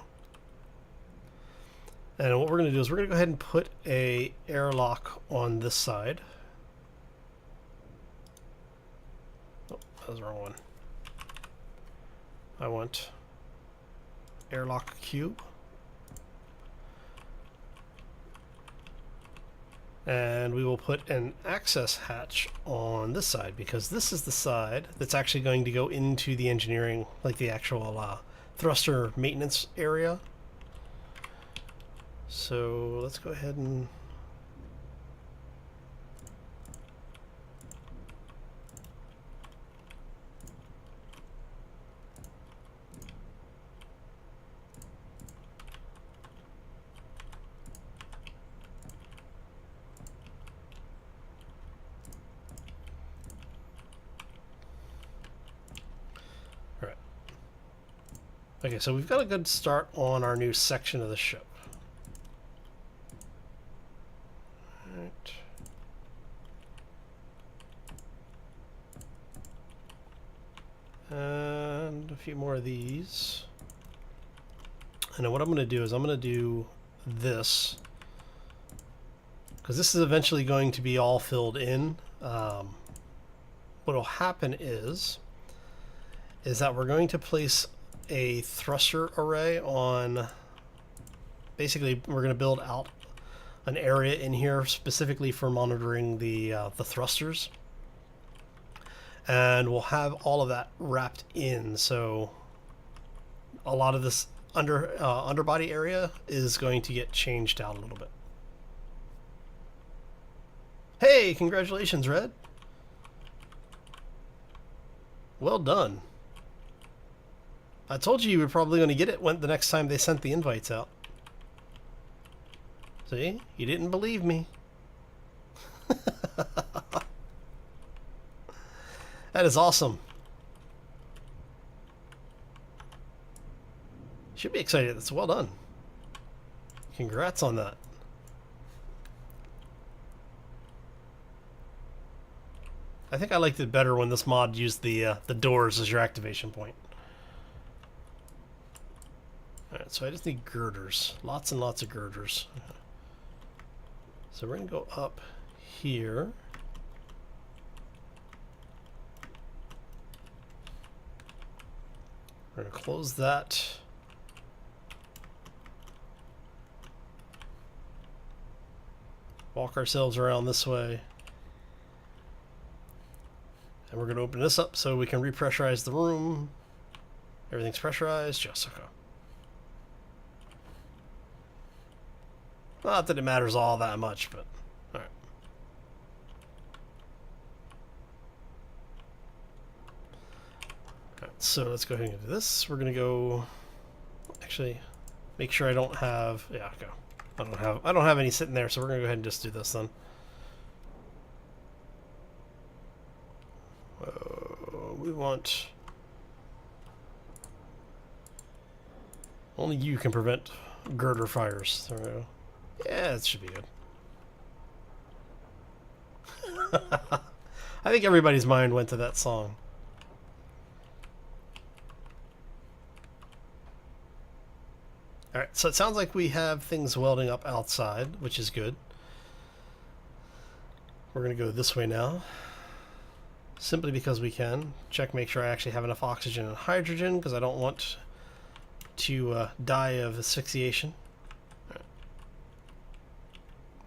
Speaker 1: And what we're going to do is we're going to go ahead and put a airlock on this side. Oh, that was the wrong one. I want airlock cube. And we will put an access hatch on this side because this is the side that's actually going to go into the engineering, like the actual thruster maintenance area. So let's go ahead and okay, so we've got a good start on our new section of the ship. Right. And a few more of these. And then what I'm going to do is I'm going to do this, because this is eventually going to be all filled in. What will happen is is that we're going to place a thruster array on. Basically, we're going to build out an area in here specifically for monitoring the thrusters, and we'll have all of that wrapped in. So a lot of this underbody area is going to get changed out a little bit. Hey, congratulations, Red. Well done. I told you were probably going to get it when the next time they sent the invites out. See? You didn't believe me. That is awesome. Should be excited. That's well done. Congrats on that. I think I liked it better when this mod used the doors as your activation point. Alright, so I just need girders. Lots and lots of girders. So we're going to go up here. We're going to close that. Walk ourselves around this way. And we're going to open this up so we can repressurize the room. Everything's pressurized. Jessica. Not that it matters all that much, but alright. Alright, so let's go ahead and do this. We're gonna go actually make sure I don't have go. I don't have any sitting there, so we're gonna go ahead and just do this then. We want only you can prevent girder fires. There we go. Yeah, it should be good. I think everybody's mind went to that song. Alright, so it sounds like we have things welding up outside, which is good. We're going to go this way now. Simply because we can. Check, make sure I actually have enough oxygen and hydrogen, because I don't want to die of asphyxiation.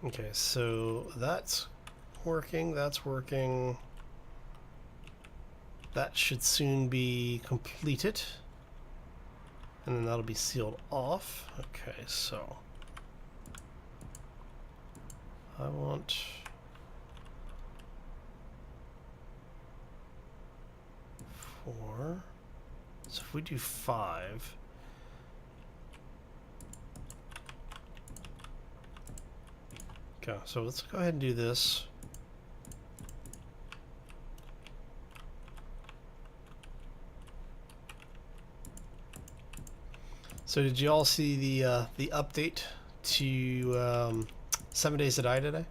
Speaker 1: Okay, so that's working, that's working. That should soon be completed. And then that'll be sealed off. Okay, so I want 4. So if we do 5. Okay, so let's go ahead and do this. So did you all see the update to 7 Days to Die today?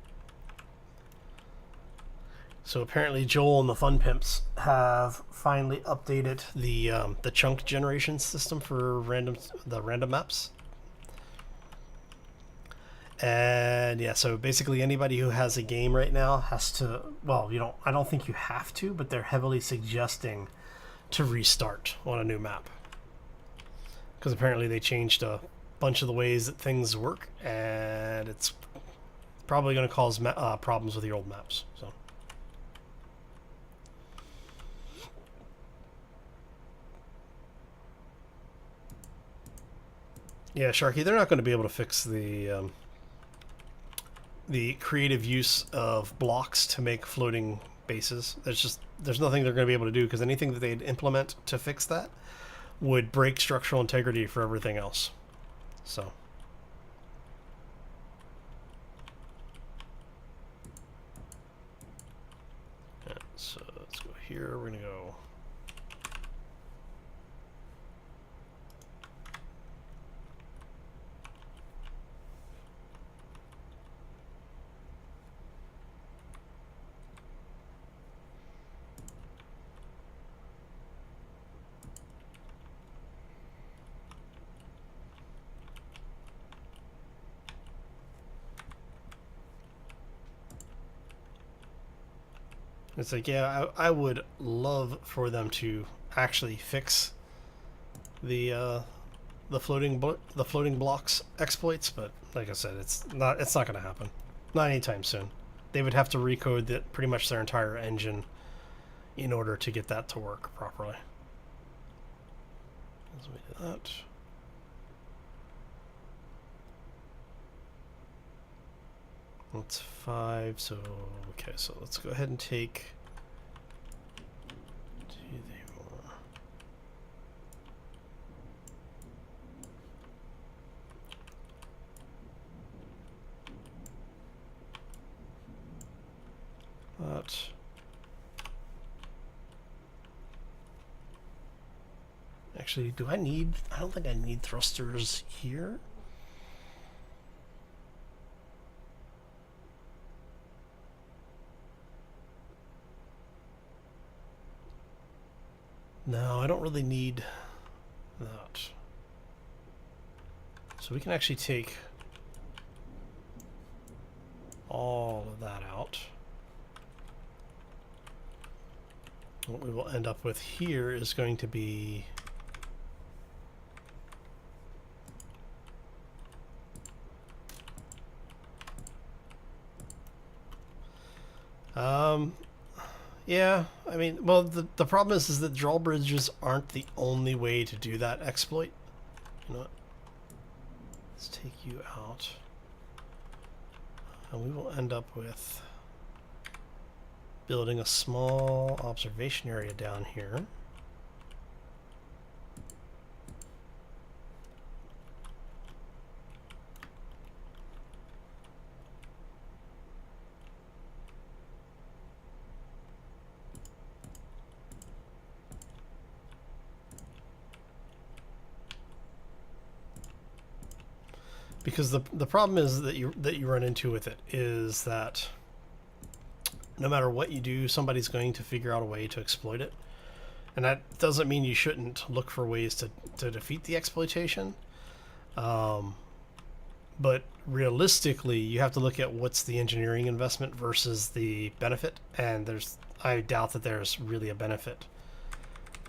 Speaker 1: So apparently Joel and the Fun Pimps have finally updated the chunk generation system for the random maps. And yeah, so basically anybody who has a game right now has to, well, I don't think you have to, but they're heavily suggesting to restart on a new map. Because apparently they changed a bunch of the ways that things work, and it's probably going to cause problems with your old maps. So. Yeah, Sharky, they're not going to be able to fix the creative use of blocks to make floating bases. There's nothing they're going to be able to do, because anything that they'd implement to fix that would break structural integrity for everything else. So yeah, so let's go here. We're gonna go It's like, yeah, I would love for them to actually fix the floating blocks exploits, but like I said, it's not going to happen. Not anytime soon. They would have to recode pretty much their entire engine in order to get that to work properly. As we do that. That's 5, so okay, so let's go ahead and take that. Actually, do I need... I don't think I need thrusters here. No, I don't really need that. So we can actually take all of that out. What we will end up with here is going to be yeah, I mean, well, the problem is that drawbridges aren't the only way to do that exploit. You know what? Let's take you out. And we will end up with building a small observation area down here. Because the problem is that you run into with it is that no matter what you do, somebody's going to figure out a way to exploit it. And that doesn't mean you shouldn't look for ways to defeat the exploitation. But realistically, you have to look at what's the engineering investment versus the benefit. And I doubt that there's really a benefit.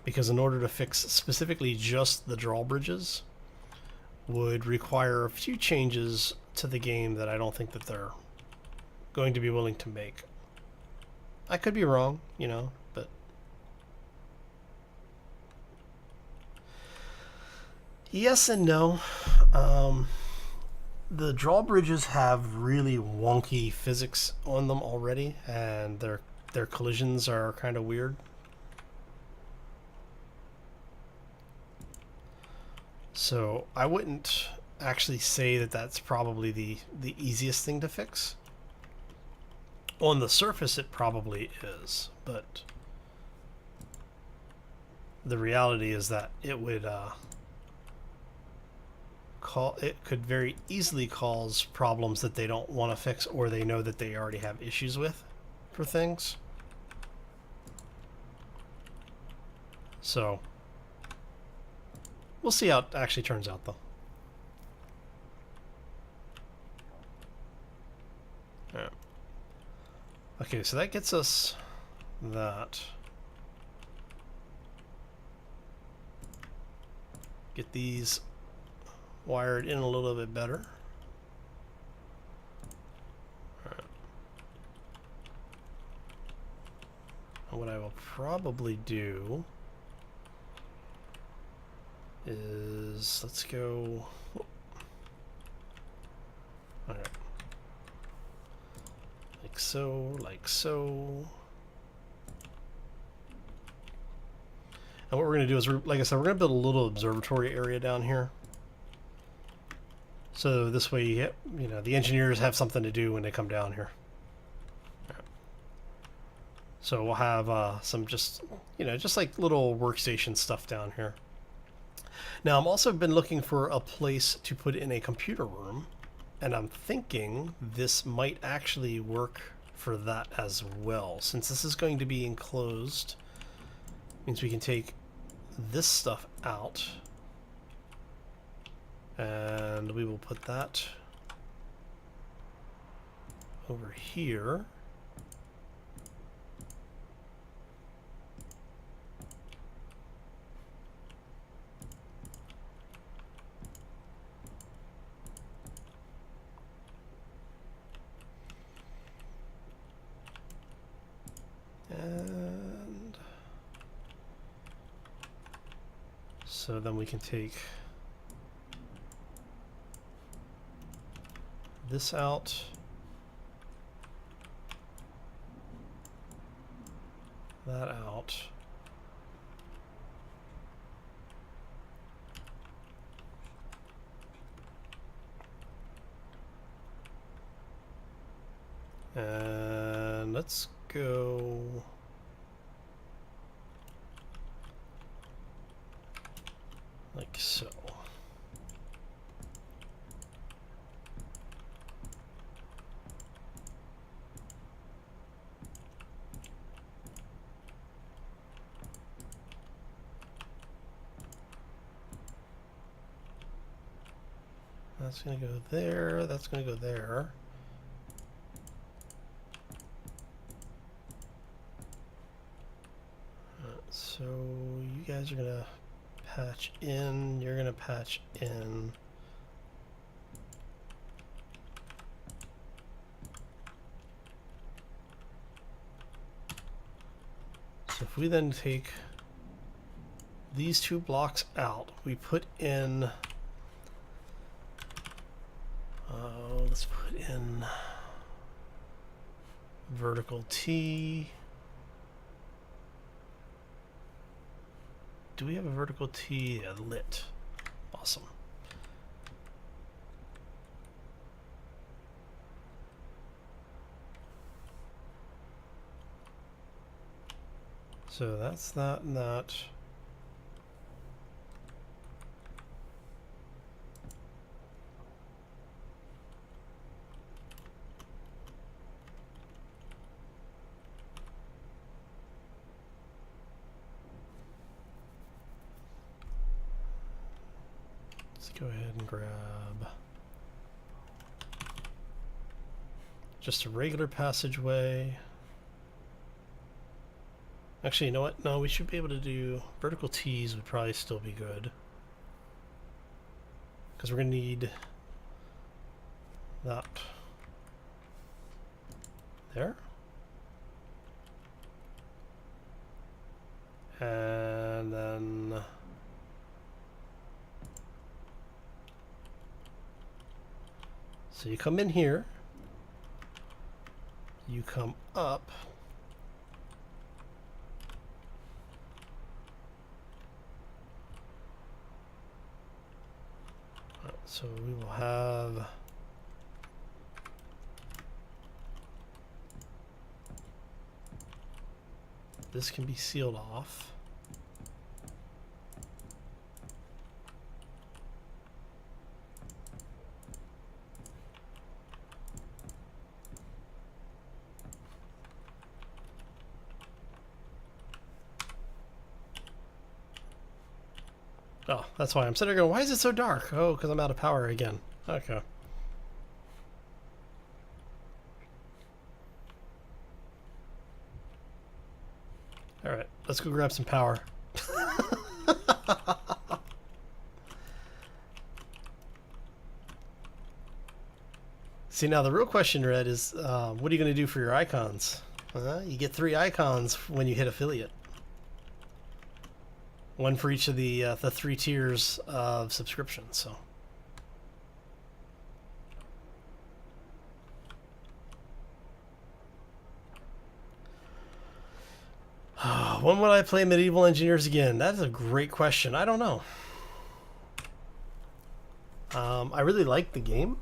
Speaker 1: Because in order to fix specifically just the drawbridges would require a few changes to the game that I don't think that they're going to be willing to make. I could be wrong, you know, but yes and no. The drawbridges have really wonky physics on them already, and their collisions are kind of weird. So I wouldn't actually say that that's probably the easiest thing to fix. On the surface, it probably is, but the reality is that it would could very easily cause problems that they don't want to fix, or they know that they already have issues with for things. So we'll see how it actually turns out, though. All right. Okay, so that gets us that. Get these wired in a little bit better. All right. And what I will probably do is, let's go. All right. Like so, like so. And what we're going to do is, like I said, we're going to build a little observatory area down here. So this way, you know, the engineers have something to do when they come down here. Right. So we'll have some just, you know, just like little workstation stuff down here. Now, I'm also been looking for a place to put in a computer room, and I'm thinking this might actually work for that as well. Since this is going to be enclosed, means we can take this stuff out, and we will put that over here. So then we can take this out. That out. And let's go like so. That's going to go there. That's going to go there. So you guys are going to patch in. You're going to patch in. So if we then take these two blocks out, we put in, let's put in vertical T. Do we have a vertical T? Yeah, lit. Awesome. So that's that and that. Let's go ahead and grab just a regular passageway. Actually, you know what? No, we should be able to do vertical T's would probably still be good. Because we're going to need that there. And then so you come in here, you come up, so we will have this can be sealed off. Oh, that's why I'm sitting there going, why is it so dark? Oh, because I'm out of power again. Okay. Alright, let's go grab some power. See, now the real question, Red, is what are you going to do for your icons? You get 3 icons when you hit affiliate. One for each of the 3 tiers of subscription, so. When would I play Medieval Engineers again? That's a great question. I don't know. I really like the game.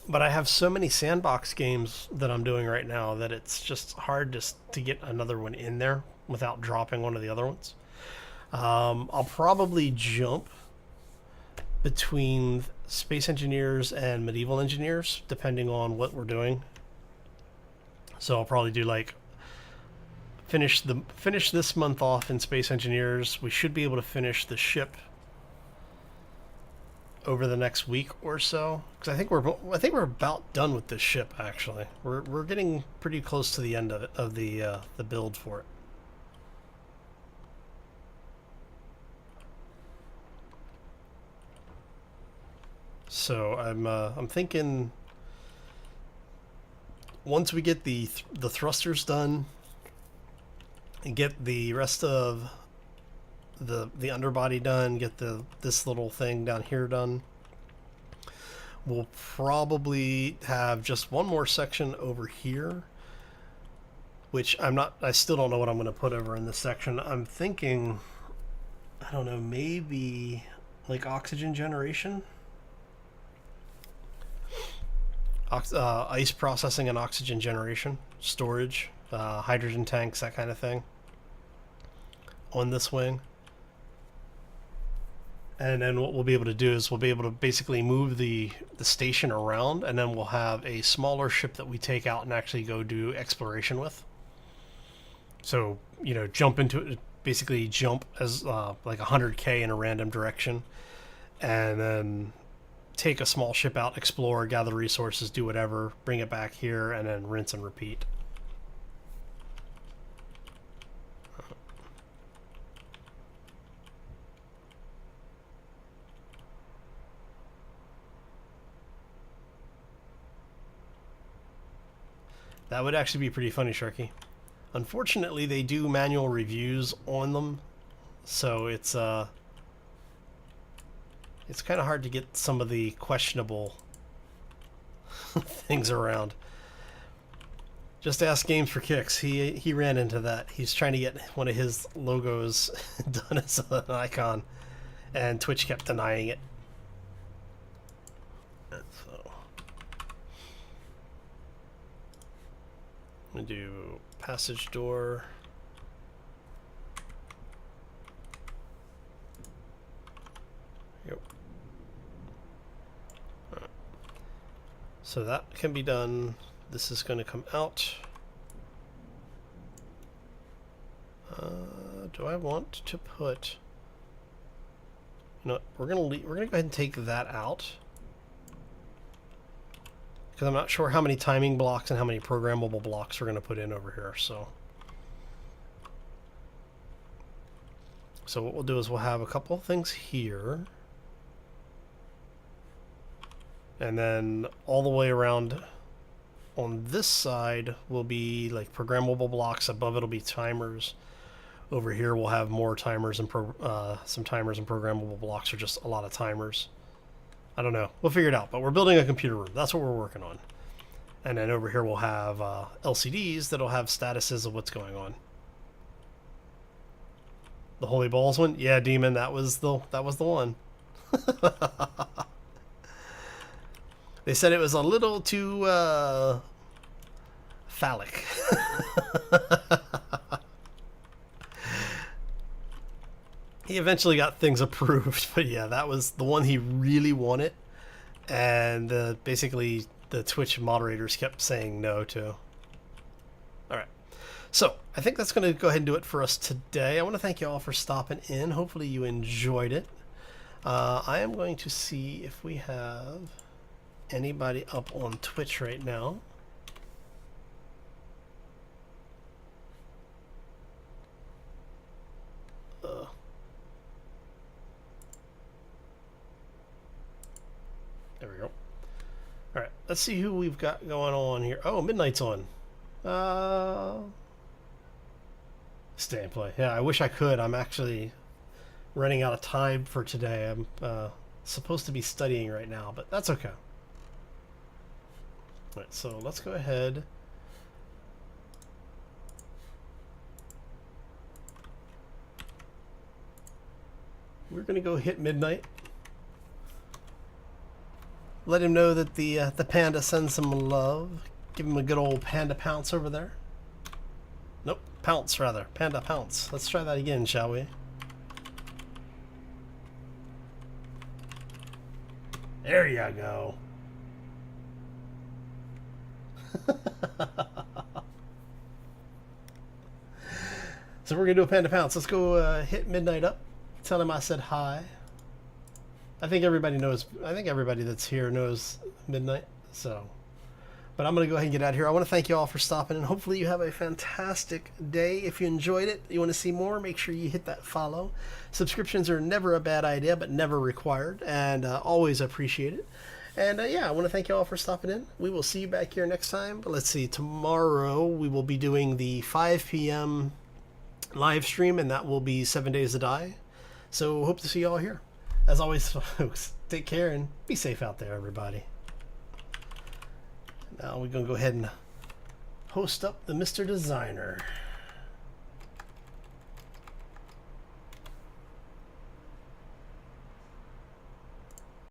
Speaker 1: But I have so many sandbox games that I'm doing right now that it's just hard just to get another one in there without dropping one of the other ones. I'll probably jump between Space Engineers and Medieval Engineers, depending on what we're doing. So I'll probably do like finish this month off in Space Engineers. We should be able to finish the ship over the next week or so, because I think we're about done with this ship. Actually, we're getting pretty close to the end of it, of the build for it. So I'm thinking once we get the thrusters done and get the rest of the underbody done, get this little thing down here done. We'll probably have just one more section over here, which I still don't know what I'm going to put over in this section. I'm thinking, I don't know, maybe like oxygen generation, ice processing and oxygen generation, storage, hydrogen tanks, that kind of thing on this wing. And then what we'll be able to do is we'll be able to basically move the station around, and then we'll have a smaller ship that we take out and actually go do exploration with. So, you know, basically jump as like 100K in a random direction, and then take a small ship out, explore, gather resources, do whatever, bring it back here, and then rinse and repeat. That would actually be pretty funny, Sharky. Unfortunately, they do manual reviews on them, so it's kind of hard to get some of the questionable things around. Just ask Games for Kicks. He ran into that. He's trying to get one of his logos done as an icon, and Twitch kept denying it. So I'm gonna do passage door. Yep. Right. So that can be done. This is going to come out. Do I want to put? You know, we're gonna go ahead and take that out, because I'm not sure how many timing blocks and how many programmable blocks we're going to put in over here. So what we'll do is we'll have a couple of things here, and then all the way around on this side will be like programmable blocks. Above it'll be timers. Over here we'll have more timers and some timers and programmable blocks, or just a lot of timers. I don't know. We'll figure it out, but we're building a computer room. That's what we're working on. And then over here we'll have LCDs that'll have statuses of what's going on. The Holy Balls one? Yeah, Demon, that was the one. They said it was a little too phallic. He eventually got things approved, but yeah, that was the one he really wanted, and basically the Twitch moderators kept saying no to. Alright, so I think that's going to go ahead and do it for us today. I want to thank you all for stopping in. Hopefully you enjoyed it. I am going to see if we have anybody up on Twitch right now. There we go. Alright, let's see who we've got going on here. Oh, Midnight's on. Stay and play. Yeah, I wish I could. I'm actually running out of time for today. I'm supposed to be studying right now, but that's okay. Alright, so let's go ahead. We're going to go hit Midnight. Let him know that the panda sends some love. Give him a good old panda pounce over there. Nope, pounce rather. Panda pounce. Let's try that again, shall we? There you go. So we're gonna do a panda pounce. Let's go hit Midnight up. Tell him I said hi. I think everybody knows. I think everybody that's here knows Midnight. So, but I'm gonna go ahead and get out of here. I want to thank you all for stopping, and hopefully you have a fantastic day. If you enjoyed it, you want to see more, make sure you hit that follow. Subscriptions are never a bad idea, but never required, and always appreciated. And yeah, I want to thank you all for stopping in. We will see you back here next time. But let's see, tomorrow we will be doing the 5 p.m. live stream, and that will be 7 Days to Die. So hope to see you all here. As always, folks, take care and be safe out there, everybody. Now we're going to go ahead and host up the Mr. Designer.